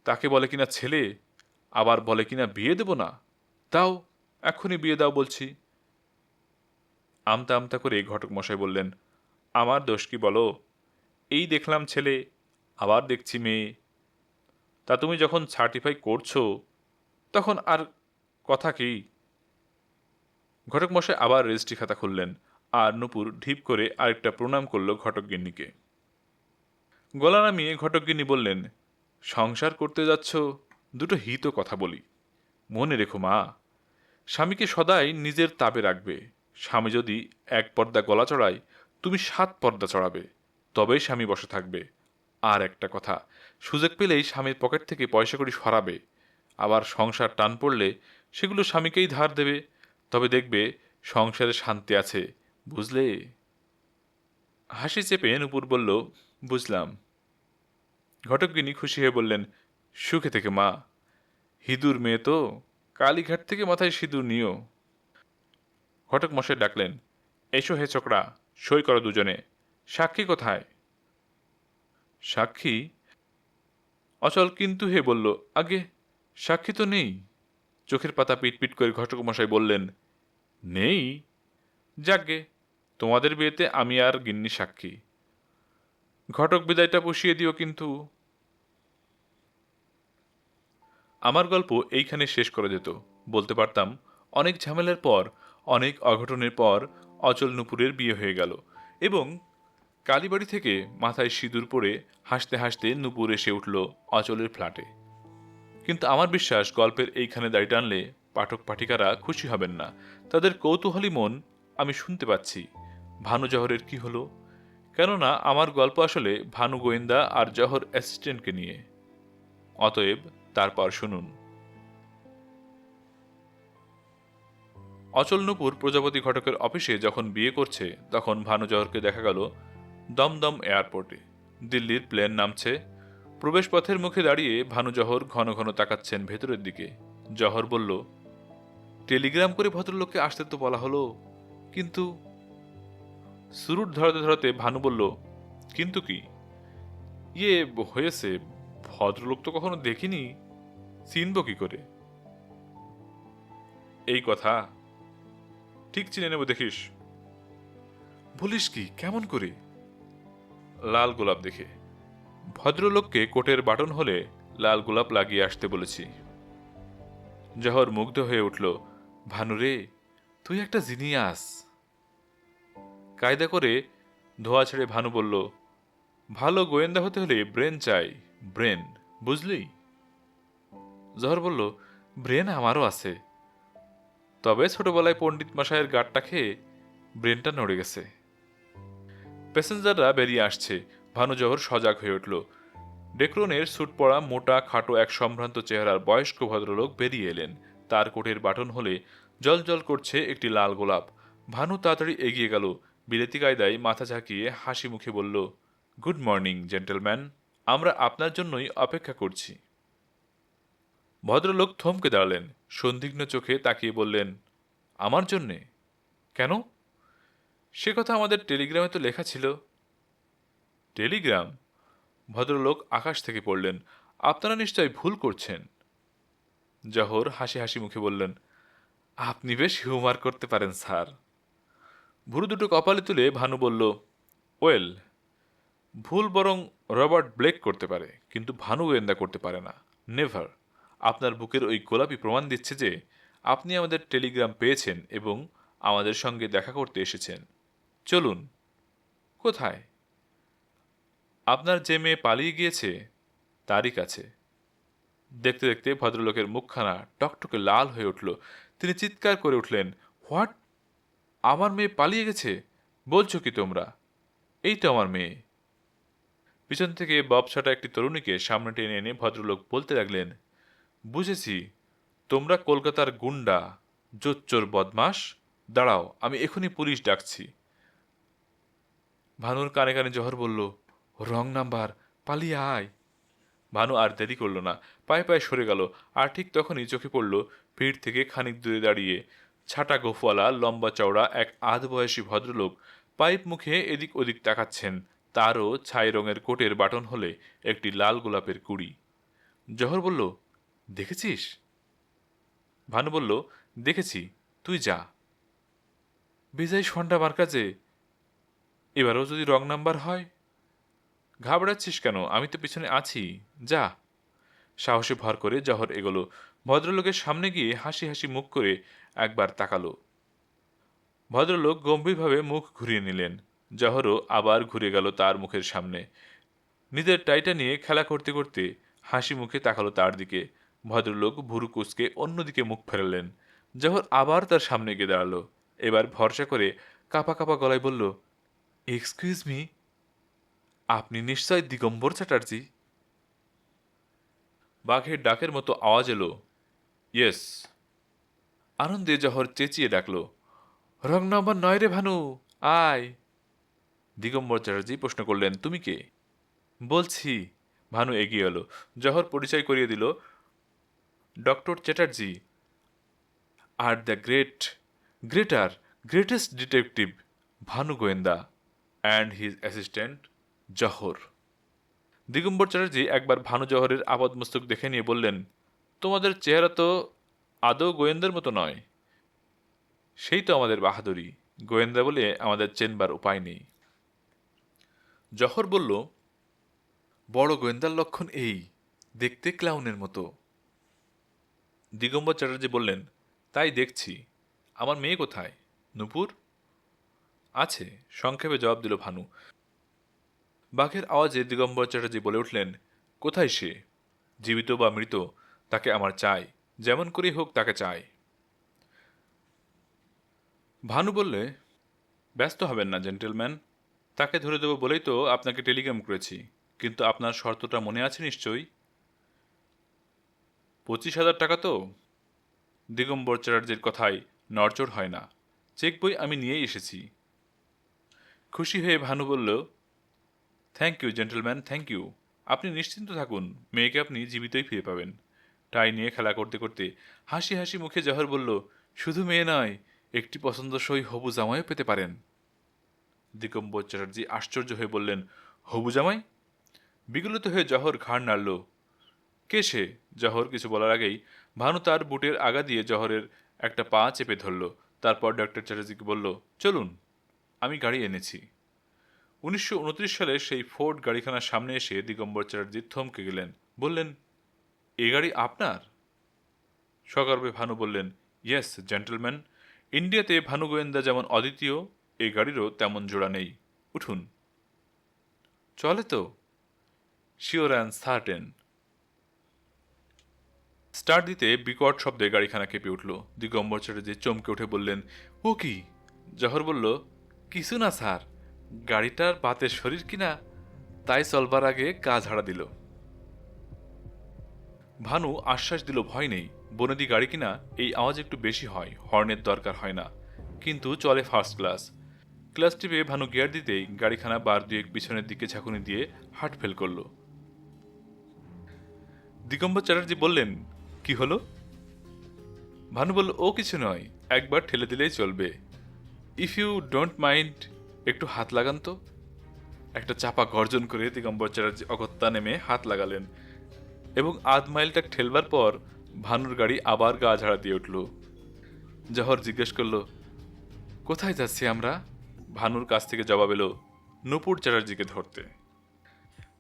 তাকে বলে কিনা ছেলে, আবার বলে কিনা বিয়ে দেব না। দাও, এক্ষুনি বিয়ে দাও বলছি। আমতা আমতা করে ঘটক মশাই বললেন, আমার দোষ কি বলো? এই দেখলাম ছেলে, আবার দেখছি মেয়ে। তা তুমি যখন সার্টিফাই করছো তখন আর কথা কি? ঘটক মশাই আবার রেজিস্ট্রি খাতা খুললেন, আর নূপুর ঢিপ করে আরেকটা প্রণাম করল ঘটকগিন্নিকে। গলা নামিয়ে ঘটকগিন্নি বললেন, সংসার করতে যাচ্ছ, দুটো হিত কথা বলি। মনে রেখো মা, স্বামীকে সদাই নিজের তাবে রাখবে। স্বামী যদি এক পর্দা গলা চড়ায়, তুমি 7 পর্দা চড়াবে, তবেই স্বামী বসে থাকবে। আর একটা কথা, সুযোগ পেলেই স্বামীর পকেট থেকে পয়সা কড়ি সরাবে। আবার সংসার টান পড়লে সেগুলো স্বামীকেই ধার দেবে। তবে দেখবে সংসারে শান্তি আছে, বুঝলে? হাসি চেপে নূপুর বলল, বুঝলাম। ঘটকগিনি খুশি হয়ে বললেন, সুখে থেকে মা, হিঁদুর মেয়ে তো, কালীঘাট থেকে মাথায় সিঁদুর নিও। ঘটক মশাই ডাকলেন, এসো হে ছোকরা, সই করো দুজনে। সাক্ষী কোথায়? সাক্ষী? অচল কিন্তু হে বলল, আগে সাক্ষী তো নেই। চোখের পাতা পিটপিট করে ঘটক মশাই বললেন, নেই? যাকগে, তোমাদের বিয়েতে আমি আর গিন্নি সাক্ষী। ঘটক বিদায়টা পুষিয়ে দিও কিন্তু। আমার গল্প এইখানে শেষ করা যেত। বলতে পারতাম, অনেক ঝামেলার পর, অনেক অঘটনের পর অচল নূপুরের বিয়ে হয়ে গেল, এবং কালীবাড়ি থেকে মাথায় সিঁদুর পরে হাসতে হাসতে নূপুর এসে উঠল অচলের ফ্ল্যাটে। কিন্তু আমার বিশ্বাস গল্পের এইখানে দাড়ি টানলে পাঠক পাঠিকারা খুশি হবেন না। তাদের কৌতূহলী মন আমি শুনতে পাচ্ছি। ভানু জহরের কি হলো? কেননা আমার গল্প আসলে ভানু গোয়েন্দা আর জহর অ্যাসিস্ট্যান্টকে নিয়ে। অতএব তারপর শুনুন। অচল নূপুর প্রজাপতি ঘটকের অফিসে যখন বিয়ে করছে, তখন ভানু জহরকে দেখা গেল দমদম এয়ারপোর্টে। দিল্লির প্লেন নামছে। প্রবেশপথের মুখে দাঁড়িয়ে ভানু জহর ঘন ঘন তাকাচ্ছেন ভেতরের দিকে। জহর বলল, টেলিগ্রাম করে ভদ্রলোককে আসতে তো বলা হলো, কিন্তু। সুরুট ধরাতে ধরাতে ভানু বলল, কিন্তু কি? ইয়ে হয়েছে, ভদ্রলোক তো কখনো দেখিনি, চিনব কি করে? এই কথা, ঠিক চিনে নেব দেখিস। বলিস কি, কেমন করে? লাল গোলাপ দেখে। ভদ্রলোককে কোটের বাটন হলে লাল গোলাপ লাগিয়ে আসতে বলেছি। জহর মুগ্ধ হয়ে উঠল, ভানুরে, তুই একটা জিনিয়াস। কায়দা করে ধোয়া ছেড়ে ভানু বলল, ভালো গোয়েন্দা হতে হলে ব্রেন চাই, ব্রেন, বুঝলি? জহর বলল, ব্রেন আমারও আছে, তবে ছোটবেলায় পণ্ডিত মশাইয়ের গাঁটটা খেয়ে ব্রেনটা নড়ে গেছে। প্যাসেঞ্জাররা বেরিয়ে আসছে। ভানু জহর সজাগ হয়ে উঠল। ডেক্রনের স্যুট পরা মোটা খাটো এক সম্ভ্রান্ত চেহারার বয়স্ক ভদ্রলোক বেরিয়ে এলেন। তার কোটের বাটন হলে জল করছে একটি লাল গোলাপ। ভানু তাড়াতাড়ি এগিয়ে গেল। বিলেতি কায়দায় মাথা ঝাঁকিয়ে হাসি মুখে বলল, গুড মর্নিং জেন্টলম্যান, আমরা আপনার জন্যই অপেক্ষা করছি। ভদ্রলোক থমকে দাঁড়ালেন, সন্দিগ্ধ চোখে তাকিয়ে বললেন, আমার জন্যে? কেন? সে কথা আমাদের টেলিগ্রামে তো লেখা ছিল। টেলিগ্রাম? ভদ্রলোক আকাশ থেকে পড়লেন, আপনারা নিশ্চয় ভুল করছেন। জহর হাসি হাসি মুখে বললেন, আপনি বেশ হিউমার করতে পারেন স্যার। ভুরু দুটো কপালে তুলে ভানু বলল, ওয়েল, ভুল বরং রবার্ট ব্লেক করতে পারে, কিন্তু ভানু গোয়েন্দা করতে পারে না, নেভার। আপনার বুকের ওই গোলাপি প্রমাণ দিচ্ছে যে আপনি আমাদের টেলিগ্রাম পেয়েছেন এবং আমাদের সঙ্গে দেখা করতে এসেছেন। চলুন। কোথায়? আপনার যে মেয়ে পালিয়ে গিয়েছে তারই কাছে। দেখতে দেখতে ভদ্রলোকের মুখখানা টকটকে লাল হয়ে উঠল। তিনি চিৎকার করে উঠলেন, হোয়াট? আমার মেয়ে পালিয়ে গেছে? বলছো কি তোমরা? এই তো আমার মেয়ে। পিছন থেকে ববছাটা একটি তরুণীকে সামনে টেনে এনে ভদ্রলোক বলতে লাগলেন, বুঝেছি, তোমরা কলকাতার গুন্ডা, জোচ্চোর বদমাস। দাঁড়াও, আমি এখনই পুলিশ ডাকছি। ভানুর কানে কানে জহর বলল, রং নাম্বার, পালিয়ে আয়। ভানু আর দেরি করল না, পায়ে পায়ে সরে গেল। আর ঠিক তখনই চোখে পড়ল ভিড় থেকে খানিক দূরে দাঁড়িয়ে ছাটা গোফওয়ালা লম্বা চওড়া এক আধবয়সী ভদ্রলোক পাইপ মুখে এদিক ওদিক তাকাচ্ছেন। তারও ছাই রঙের কোটের বাটন হলে একটি লাল গোলাপের কুড়ি। জহর বলল, দেখেছিস? ভানু বলল, দেখেছি, তুই যা। বেজাই সন্ডা মার কাজে, এবারও যদি রং নাম্বার হয়? ঘাবড়াচ্ছিস কেন? আমি তো পিছনে আছি, যা। সাহসে ভর করে জহর এগোলো। ভদ্রলোকের সামনে গিয়ে হাসি হাসি মুখ করে একবার তাকালো। ভদ্রলোক গম্ভীরভাবে মুখ ঘুরিয়ে নিলেন। জহরও আবার ঘুরে গেল তার মুখের সামনে। নিজের টাইটা নিয়ে খেলা করতে করতে হাসি মুখে তাকালো তার দিকে। ভদ্রলোক ভুরু কুচকে অন্যদিকে মুখ ফেরালেন। জহর আবার তার সামনে গিয়ে দাঁড়ালো। এবার ভরসা করে কাপা কাপা গলায় বলল, এক্সকিউজ মি, আপনি নিশ্চয় দিগম্বর চ্যাটার্জি? বাঘের ডাকের মতো আওয়াজ এলো, ইয়েস। আনন্দে জহর চেঁচিয়ে ডাকল, রং নাম্বার 9 রে ভানু, আয়। দিগম্বর চ্যাটার্জি প্রশ্ন করলেন, তুমি কে? বলছি। ভানু এগিয়ে এলো। জহর পরিচয় করিয়ে দিল, doctor Chatterjee are the greatest detective Bhanu গোয়েন্দা অ্যান্ড হিজ অ্যাসিস্ট্যান্ট জহর। দিগম্বর চ্যাটার্জি একবার ভানু জহরের আপাদমস্তক দেখে নিয়ে বললেন, তোমাদের চেহারা তো আদৌ গোয়েন্দার মতো নয়। সেই তো আমাদের বাহাদুরি, গোয়েন্দা বলে আমাদের চেনবার উপায় নেই। জহর বলল, বড় গোয়েন্দার লক্ষণ এই, দেখতে ক্লাউনের মতো। দিগম্বর চ্যাটার্জি বললেন, তাই দেখছি। আমার মেয়ে কোথায়? নূপুর? আছে, সংক্ষেপে জবাব দিল ভানু। বাঘের আওয়াজে দিগম্বর চ্যাটার্জি বলে উঠলেন, কোথায় সে? জীবিত বা মৃত, তাকে আমার চাই, যেমন করেই হোক তাকে চাই। ভানু বললে, ব্যস্ত হবেন না জেন্টেলম্যান, তাকে ধরে দেবো বলেই তো আপনাকে টেলিগ্রাম করেছি, কিন্তু আপনার শর্তটা মনে আছে নিশ্চয়ই? 25,000 টাকা তো? দিগম্বর চ্যাটার্জির কথায় নড়চড় হয় না। চেক বই আমি নিয়েই এসেছি। খুশি হয়ে ভানু বলল, thank you gentleman, thank you. আপনি নিশ্চিন্ত থাকুন, মেয়েকে আপনি জীবিতই ফিরে পাবেন। টাই নিয়ে খেলা করতে করতে হাসি হাসি মুখে জহর বলল, শুধু মেয়ে নয়, একটি পছন্দসই হবু জামাইও পেতে পারেন। দিগম্বর চ্যাটার্জি আশ্চর্য হয়ে বললেন, হবু জামাই? বিগলিত হয়ে জহর ঘাড় নাড়ল। কে সে? জহর কিছু বলার আগেই ভানু তার বুটের আগা দিয়ে জহরের একটা পা চেপে ধরল। তারপর ডক্টর চ্যাটার্জিকে বলল, চলুন, আমি গাড়ি এনেছি। 1929 সালে সেই ফোর্ড গাড়িখানার সামনে এসে দিগম্বর চ্যাটার্জি থমকে গেলেন। বললেন, এ গাড়ি আপনার? সগর্বে ভানু বললেন, ইয়েস জেন্টলম্যান। ইন্ডিয়াতে ভানু গোয়েন্দা যেমন অদ্বিতীয়, এই গাড়িরও তেমন জোড়া নেই। উঠুন। চলে তো? Sure and certain. স্টার্ট দিতে বিকট শব্দে গাড়িখানা কেঁপে উঠল। দিগম্বর চ্যাটার্জি চমকে উঠে বললেন, ও কি? জহর বলল, কিছু না স্যার, গাড়িটার বাতের শরীর কিনা, তাই চলবার আগে গা ঝাড়া দিল। ভানু আশ্বাস দিল, ভয় নেই, বনেদি গাড়ি কিনা, এই আওয়াজ একটু বেশি হয়, হর্নের দরকার হয় না, কিন্তু চলে ফার্স্ট ক্লাস। ক্লাস টিপে ভানু গিয়ার দিতেই গাড়িখানা বার দুয়েক পিছনের দিকে ঝাঁকুনি দিয়ে হার্ট ফেল করল। দিগম্বর চ্যাটার্জি বললেন, কি হলো? ভানু বলল, ও কিছু নয়, একবার ঠেলে দিলেই চলবে। ইফ ইউ ডোন্ট মাইন্ড, একটু হাত লাগান তো। একটা চাপা গর্জন করে দিগম্বর চ্যাটার্জি অগত্যা নেমে হাত লাগালেন এবং আধ মাইলটা ঠেলবার পর ভানুর গাড়ি আবার গা ঝাড়া দিয়ে উঠল। জহর জিজ্ঞেস করল, কোথায় যাচ্ছি আমরা? ভানুর কাছ থেকে জবাব এলো, নূপুর চ্যাটার্জিকে ধরতে।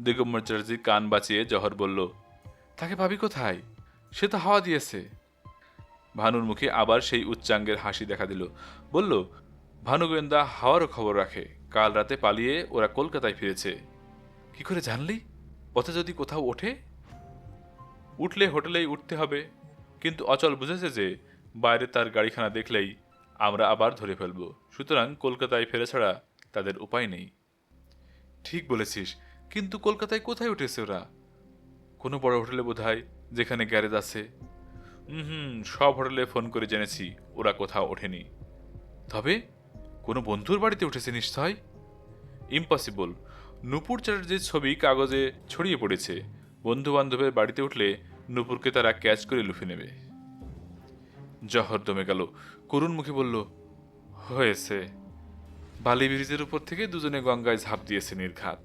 দিগম্বর চ্যাটার্জি কান বাঁচিয়ে জহর বলল, তাকে ভাবি কোথায়? সে তো হাওয়া দিয়েছে। ভানুর মুখে আবার সেই উচ্চাঙ্গের হাসি দেখা দিল। বলল, ভানু গোয়েন্দা হাওয়ারও খবর রাখে, কাল রাতে পালিয়ে ওরা কলকাতায় ফিরেছে। কি করে জানলি? পথে যদি কোথাও ওঠে? উঠলে হোটেলেই উঠতে হবে, কিন্তু অচল বুঝেছে যে বাইরে তার গাড়িখানা দেখলেই আমরা আবার ধরে ফেলব, সুতরাং কলকাতায় ফেরা ছাড়া তাদের উপায় নেই। ঠিক বলেছিস, কিন্তু কলকাতায় কোথায় উঠেছে ওরা? কোনো বড় হোটেলে বোধহয়, যেখানে গ্যারেজ আছে। সব হোটেলে ফোন করে জেনেছি ওরা কোথাও ওঠেনি। তবে কোনো বন্ধুর বাড়িতে উঠেছে নিশ্চয়। ইম্পসিবল। নূপুর চ্যাটার্জির ছবি কাগজে ছড়িয়ে পড়েছে, বন্ধু বান্ধবের বাড়িতে উঠলে নূপুরকে তারা ক্যাচ করে লুফে নেবে। জহর দমে গেল, করুণ মুখে বলল, হয়েছে, বালি ব্রিজের উপর থেকে দুজনে গঙ্গায় ঝাঁপ দিয়েছে নির্ঘাত।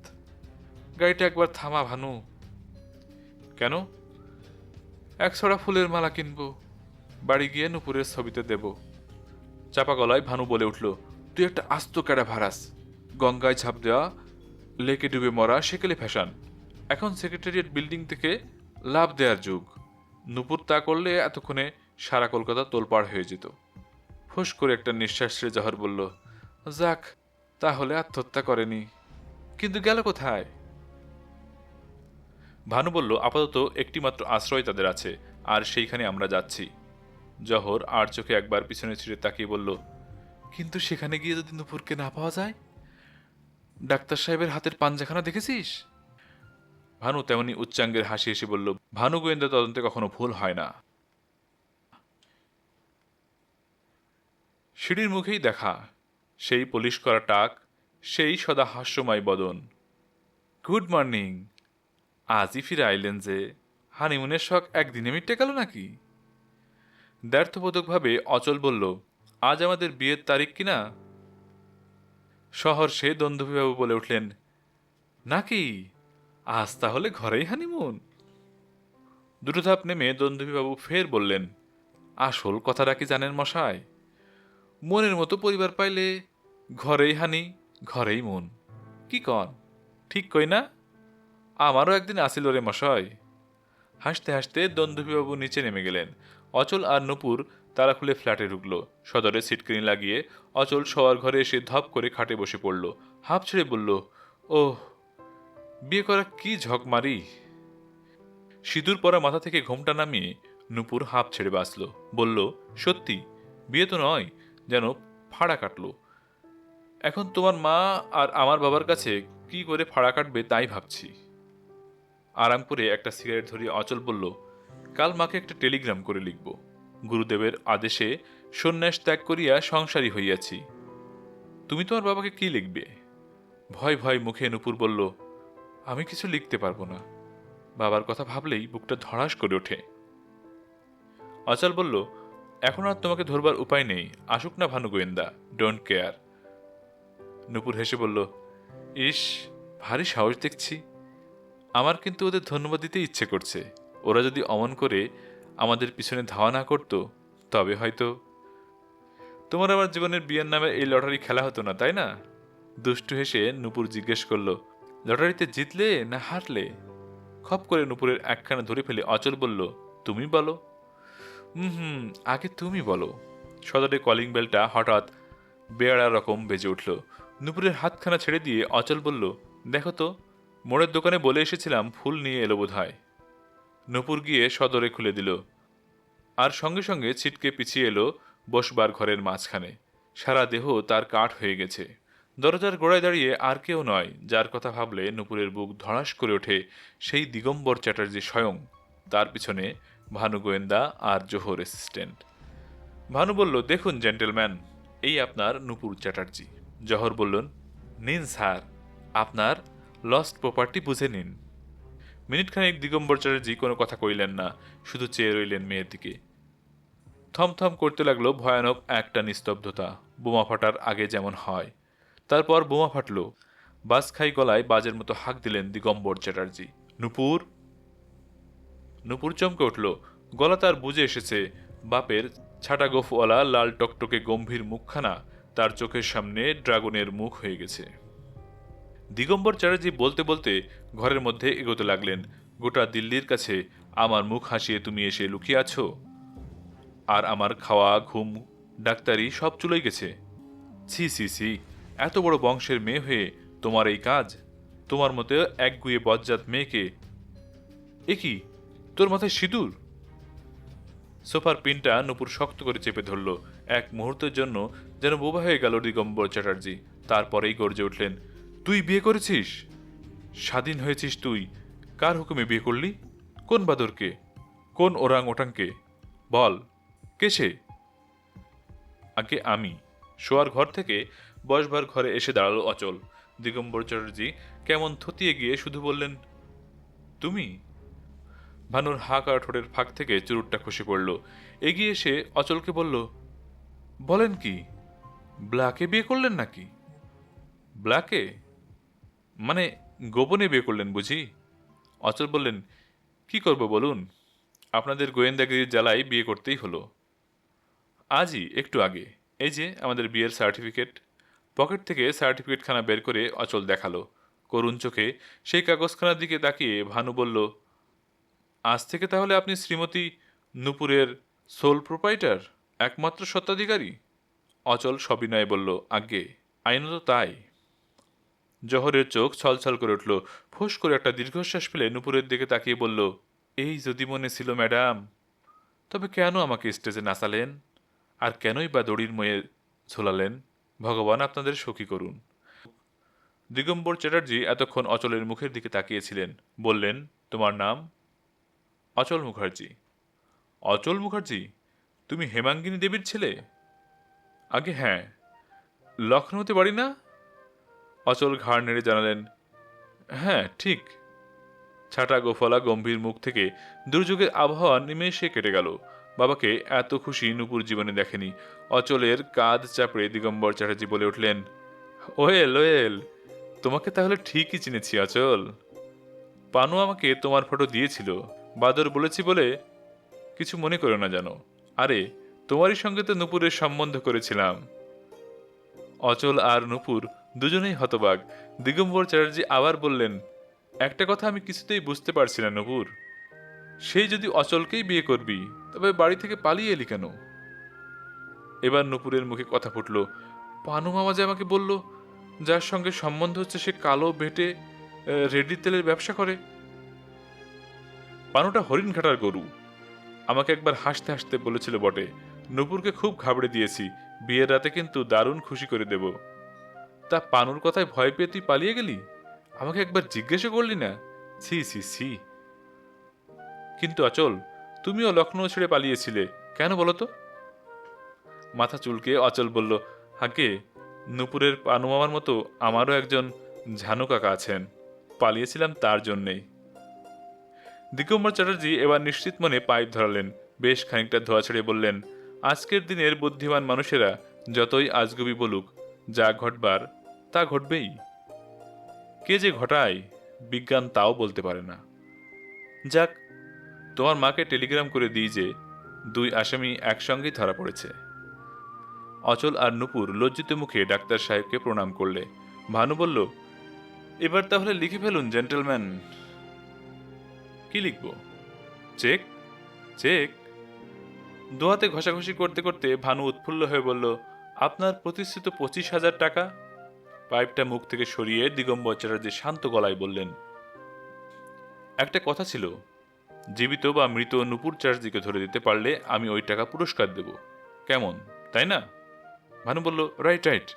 গাড়িটা একবার থামা ভানু। কেন? এক ছড়া ফুলের মালা কিনবো, বাড়ি গিয়ে নূপুরের ছবিতে দেব। চাপা গলায় ভানু বলে উঠল, তুই একটা আস্ত ক্যাডা ভারাস। গঙ্গায় ঝাঁপ দেওয়া, লেকে ডুবে মরা সেকেলে ফ্যাশন। এখন সেক্রেটারিয়েট বিল্ডিং থেকে লাভ দেওয়ার যুগ। নূপুর তা করলে এতক্ষণে সারা কলকাতা তোলপাড় হয়ে যেত। ফুস করে একটা নিঃশ্বাস ছেড়ে জহর বলল, যাক, তাহলে আত্মহত্যা করেনি। কিন্তু গেল কোথায়? ভানু বলল, আপাতত একটিমাত্র আশ্রয় তাদের আছে, আর সেইখানে আমরা যাচ্ছি। জহর আর চোখে একবার পিছনে ছিঁড়ে তাকিয়ে বলল, কিন্তু সেখানে গিয়ে যদি নূপুরকে না পাওয়া যায়? ডাক্তার সাহেবের হাতের পাঞ্জাখানা দেখেছিস? ভানু তেমনি উচ্চাঙ্গের হাসি হেসে বলল, ভানু গোয়েন্দা তদন্তে কখনো ভুল হয় না। সিঁড়ির মুখেই দেখা, সেই পলিশ করা টাক, সেই সদা হাস্যময় বদন। Good morning. আজই ফিরে আইলেন যে? হানিমুনের শখ একদিনে মিটে গেল নাকি? দ্ব্যর্থবোধকভাবে অচল বলল, আজ আমাদের বিয়ের তারিখ কিনা? সহর্ষে দ্বন্দ্ববিবাবু বলে উঠলেন, নাকি? আজ তাহলে ঘরেই হানিমুন? দুটো ধাপ নেমে দ্বন্দ্ববিবাবু ফের বললেন, আসল কথাটা কি জানেন মশাই? মনের মতো পরিবার পাইলে ঘরেই হানি, ঘরেই মন। কি কন, ঠিক কই না? আমারও একদিন আসিল রে মশাই। হাসতে হাসতে দ্বন্দ্ববিবাবু নিচে নেমে গেলেন। অচল আর নূপুর তালা খুলে ফ্ল্যাটে ঢুকলো। সদরে সিটকিনি লাগিয়ে অচল শোয়ার ঘরে এসে ধপ করে খাটে বসে পড়ল। হাঁপ ছেড়ে বলল, ওহ, বিয়ে করা কি ঝকমারি। সিঁদুর পরা মাথা থেকে ঘোমটা নামিয়ে নূপুর হাঁপ ছেড়ে বাঁচল। বলল, সত্যি, বিয়ে তো নয়, যেন ফাড়া কাটলো। এখন তোমার মা আর আমার বাবার কাছে কি করে ফাড়া কাটবে তাই ভাবছি। আরাম করে একটা সিগারেট ধরিয়ে অচল বলল, কাল মাকে একটা টেলিগ্রাম করে লিখব। গুরুদেবের আদেশে সন্ন্যাস ত্যাগ করিয়া সংসারী হইয়াছি। তুমি তোমার বাবাকে কি লিখবে? ভয় ভয় মুখে নূপুর বলল, আমি কিছু লিখতে পারবো না। বাবার কথা ভাবলেই বুকটা ধড়াস করে ওঠে। অচল বলল, এখন আর তোমাকে ধরবার উপায় নেই, আসুক না ভানু গোয়েন্দা, ডোন্ট কেয়ার। নূপুর হেসে বলল, ইস, ভারী সাহস দেখছি। আমার কিন্তু ওদের ধন্যবাদ দিতে ইচ্ছে করছে। ওরা যদি অমন করে আমাদের পিছনে ধাওয়া না করতো তবে হয়তো। তোমার আমার জীবনের বিয়ের নামে এই লটারি খেলা হতো না, তাই না? দুষ্টু হেসে নূপুর জিজ্ঞেস করল, লটারিতে জিতলে না হারলে? খপ করে নূপুরের একখানা ধরে ফেলে অচল বলল, তুমি বলো। হুম, আগে তুমি বলো। সদরে কলিং বেলটা হঠাৎ বেয়াড়া রকম বেজে উঠল। নূপুরের হাতখানা ছেড়ে দিয়ে অচল বলল, দেখো তো, মোড়ের দোকানে বলে এসেছিলাম ফুল নিয়ে এলো বোধ হয়। নূপুর গিয়ে সদরে খুলে দিল, আর সঙ্গে সঙ্গে ছিটকে পিছিয়ে এলো বসবার ঘরের মাঝখানে। সারা দেহ তার কাঠ হয়ে গেছে। দরজার গোড়ায় দাঁড়িয়ে আর কেউ নয়, যার কথা ভাবলে নূপুরের বুক ধড়াস করে ওঠে, সেই দিগম্বর চ্যাটার্জি স্বয়ং। তার পিছনে ভানু গোয়েন্দা আর জোহর অ্যাসিস্ট্যান্ট। ভানু বলল, দেখুন জেন্টেলম্যান, এই আপনার নূপুর চ্যাটার্জি। জহর বললেন, নিন স্যার, আপনার লস্ট প্রপার্টি বুঝে নিন। মিনিটখানেক দিগম্বর চ্যাটার্জি কোনো কথা কইলেন না, শুধু চেয়ে রইলেন মেয়ের দিকে। থমথম করতে লাগলো ভয়ানক একটা নিস্তব্ধতা, বোমা ফাটার আগে যেমন হয়। তারপর বোমা ফাটল। বাজখাই গলায় বাজের মতো হাঁক দিলেন দিগম্বর চ্যাটার্জি, নূপুর। নূপুর চমকে উঠল, গলা তার বুঝে এসেছে। বাপের ছাটা গোফওয়ালা লাল টকটকে গম্ভীর মুখখানা তার চোখের সামনে ড্রাগনের মুখ হয়ে গেছে। দিগম্বর চ্যাটার্জি বলতে বলতে ঘরের মধ্যে এগোতে লাগলেন, গোটা দিল্লির কাছে আমার মুখ হাসিয়ে তুমি এসে লুকিয়ে আছো, আর আমার খাওয়া ঘুম ডাক্তারি সব চুলোই গেছে। ছি ছি ছি, এত বড় বংশের মেয়ে হয়ে তোমার এই কাজ! তোমার মতো একগুয়ে বজ্জাত মেয়েকে! এ কি, তোর মাথায় সিঁদুর? সোফার পিনটা নূপুর শক্ত করে চেপে ধরল। এক মুহূর্তের জন্য যেন বোবা হয়ে গেল দিগম্বর চ্যাটার্জি। তারপরেই গর্জে উঠলেন, তুই বিয়ে করেছিস? স্বাধীন হয়েছিস তুই? কার হুকুমে বিয়ে করলি? কোন বাদরকে? কোন ওরাং ওটাংকে? বল, কে সে? আগে আমি। শোয়ার ঘর থেকে বসবার ঘরে এসে দাঁড়ালো অচল। দিগম্বর চ্যাটার্জি কেমন থতিয়ে গিয়ে শুধু বললেন, তুমি? ভানুর হাঁক আর ঠোঁটের ফাঁক থেকে চুরুটটা খসে পড়ল। এগিয়ে এসে অচলকে বলল, বলেন কি, ব্ল্যাকে বিয়ে করলেন নাকি? ব্ল্যাকে মানে গোপনে বিয়ে করলেন বুঝি? অচল বললেন, কি করব বলুন, আপনাদের গোয়েন্দাগিরির জ্বালায় বিয়ে করতেই হলো। আজই, একটু আগে। এই যে আমাদের বিয়ের সার্টিফিকেট। পকেট থেকে সার্টিফিকেটখানা বের করে অচল দেখালো। করুণ চোখে সেই কাগজখানার দিকে তাকিয়ে ভানু বলল, আজ থেকে তাহলে আপনি শ্রীমতী নূপুরের সোল প্রোপাইটার, একমাত্র স্বত্বাধিকারী? অচল সবিনয়ে বলল, আজ্ঞে, আইনত তাই। জহরের চোখ ছলছল করে উঠল। ফোঁস করে একটা দীর্ঘশ্বাস ফেলে নূপুরের দিকে তাকিয়ে বলল, এই যদি মনে ছিল ম্যাডাম, তবে কেন আমাকে স্টেজে নাচালেন? আর কেনই বা দড়ির ময়ে ঝোলালেন? ভগবান আপনাদের সখী করুন। দিগম্বর চ্যাটার্জি এতক্ষণ অচলের মুখের দিকে তাকিয়েছিলেন। বললেন, তোমার নাম? অচল মুখার্জি। অচল মুখার্জি? তুমি হেমাঙ্গিনী দেবীর ছেলে? আগে হ্যাঁ। লখনৌতে বাড়ি না? অচল ঘাড় নেড়ে জানালেন, হ্যাঁ ঠিক। ছাটা গোফলা গম্ভীর মুখ থেকে দুর্যোগের আবহাওয়া নিমেষে কেটে গেল। বাবাকে এত খুশি নূপুর জীবনে দেখেনি। অচলের কাঁধ চাপড়ে দিগম্বর চ্যাটার্জি বলে উঠলেন, ওয়েল ওয়েল, তোমাকে তাহলে ঠিকই চিনেছি অচল। পানু আমাকে তোমার ফটো দিয়েছিল, বাদর বলেছি বলে কিছু মনে করো না জানো। আরে, তোমারই সঙ্গে তো নূপুরের সম্বন্ধ করেছিলাম। অচল আর নূপুর দুজনেই হতবাক। দিগম্বর চ্যাটার্জি আবার বললেন, একটা কথা আমি কিছুতেই বুঝতে পারছি না নূপুর, সেই যদি অচলকেই বিয়ে করবি, তবে বাড়ি থেকে পালিয়ে এলি কেন? এবার নূপুরের মুখে কথা ফুটল, পানু মামা যে আমাকে বলল, যার সঙ্গে সম্বন্ধ হচ্ছে সে কালো বেটে রেডি তেলের ব্যবসা করে। পানুটা হরিণ ঘাটার গরু। আমাকে একবার হাসতে হাসতে বলেছিল বটে, নূপুরকে খুব ঘাবড়ে দিয়েছি, বিয়ের রাতে কিন্তু দারুণ খুশি করে দেব। তা পানুর কথায় ভয় পেয়ে তুই পালিয়ে গেলি? আমাকে একবার জিজ্ঞেসও করলি না? ছি ছি ছি। কিন্তু অচল, তুমিও লখনৌ ছেড়ে পালিয়েছিলে, কেন বলো তো? মাথা চুলকে অচল বলল, হাগে, নূপুরের পানু মামার মতো আমারও একজন ঝানু কাকা আছেন, পালিয়েছিলাম তার জন্যেই। দিগম্বর চ্যাটার্জি এবার নিশ্চিত মনে পাইপ ধরালেন, বেশ খানিকটা ধোয়া ছেড়ে বললেন, আজকের দিনের বুদ্ধিমান মানুষেরা যতই আজগুবি বলুক, যা ঘটবার তা ঘটবেই। কে যে ঘটায় বিজ্ঞান তাও বলতে পারে না। যাক, তোমার মাকে টেলিগ্রাম করে দিই যে 2 আসামি একসঙ্গেই ধরা পড়েছে। অচল আর নূপুর লজ্জিত মুখে ডাক্তার সাহেবকে প্রণাম করলে। ভানু বলল, এবার তাহলে লিখে ফেলুন জেন্টলম্যান। কি লিখব? চেক? চেক? দোহাতে ঘষাঘষি করতে করতে ভানু উৎফুল্ল হয়ে বলল, আপনার প্রতিশ্রুত 25,000 টাকা। পাইপটা মুখ থেকে সরিয়ে দিগম্বর চ্যাটার্জি শান্ত গলায় বললেন, একটা কথা ছিল, জীবিত বা মৃত নূপুর চ্যাটার্জিকে ধরে দিতে পারলে আমি ওই টাকা পুরস্কার দেব। কেমন, তাই না? ভানু বলল, রাইট রাইট।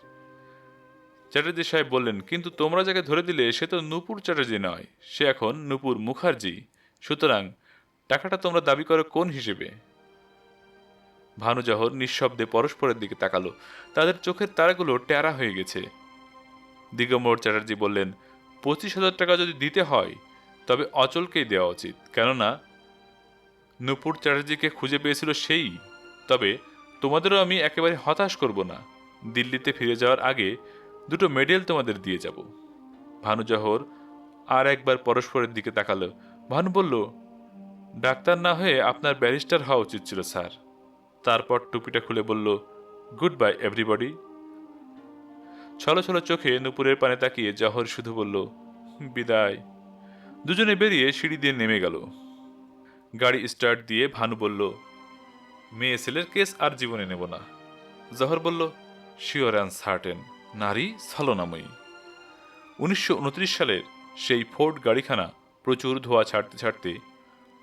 চ্যাটার্জি সাহেব বললেন, কিন্তু তোমরা যাকে ধরে দিলে সে তো নূপুর চ্যাটার্জি নয়, সে এখন নূপুর মুখার্জি। সুতরাং টাকাটা তোমরা দাবি করো কোন হিসেবে? ভানু জহর নিঃশব্দে পরস্পরের দিকে তাকালো। তাদের চোখের তারাগুলো টেরা হয়ে গেছে। দিগম্বর চ্যাটার্জি বললেন, 25,000 টাকা যদি দিতে হয় তবে অচলকেই দেওয়া উচিত, কেননা নূপুর চ্যাটার্জিকে খুঁজে পেয়েছিল সেই। তবে তোমাদেরও আমি একেবারে হতাশ করব না। দিল্লিতে ফিরে যাওয়ার আগে 2টো মেডেল তোমাদের দিয়ে যাব। ভানু জহর আর একবার পরস্পরের দিকে তাকালো। ভানু বলল, ডাক্তার না হয়ে আপনার ব্যারিস্টার হওয়া উচিত ছিল স্যার। তারপর টুপিটা খুলে বলল, গুড বাই এভরিবডি। ছলো ছলো চোখে নুপুরের পানে তাকিয়ে জহর শুধু বলল, বিদায়। দুজনে বেরিয়ে সিঁড়ি দিয়ে নেমে গেল। গাড়ি স্টার্ট দিয়ে ভানু বলল, মেয়ে ছেলের কেস আর জীবনে নেব না। জহর বলল, শিওর অ্যান্ড সার্টেন, নারী ছলনাময়ী। 1929 সালের সেই ফোর্ড গাড়িখানা প্রচুর ধোঁয়া ছাড়তে ছাড়তে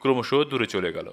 ক্রমশ দূরে চলে গেল।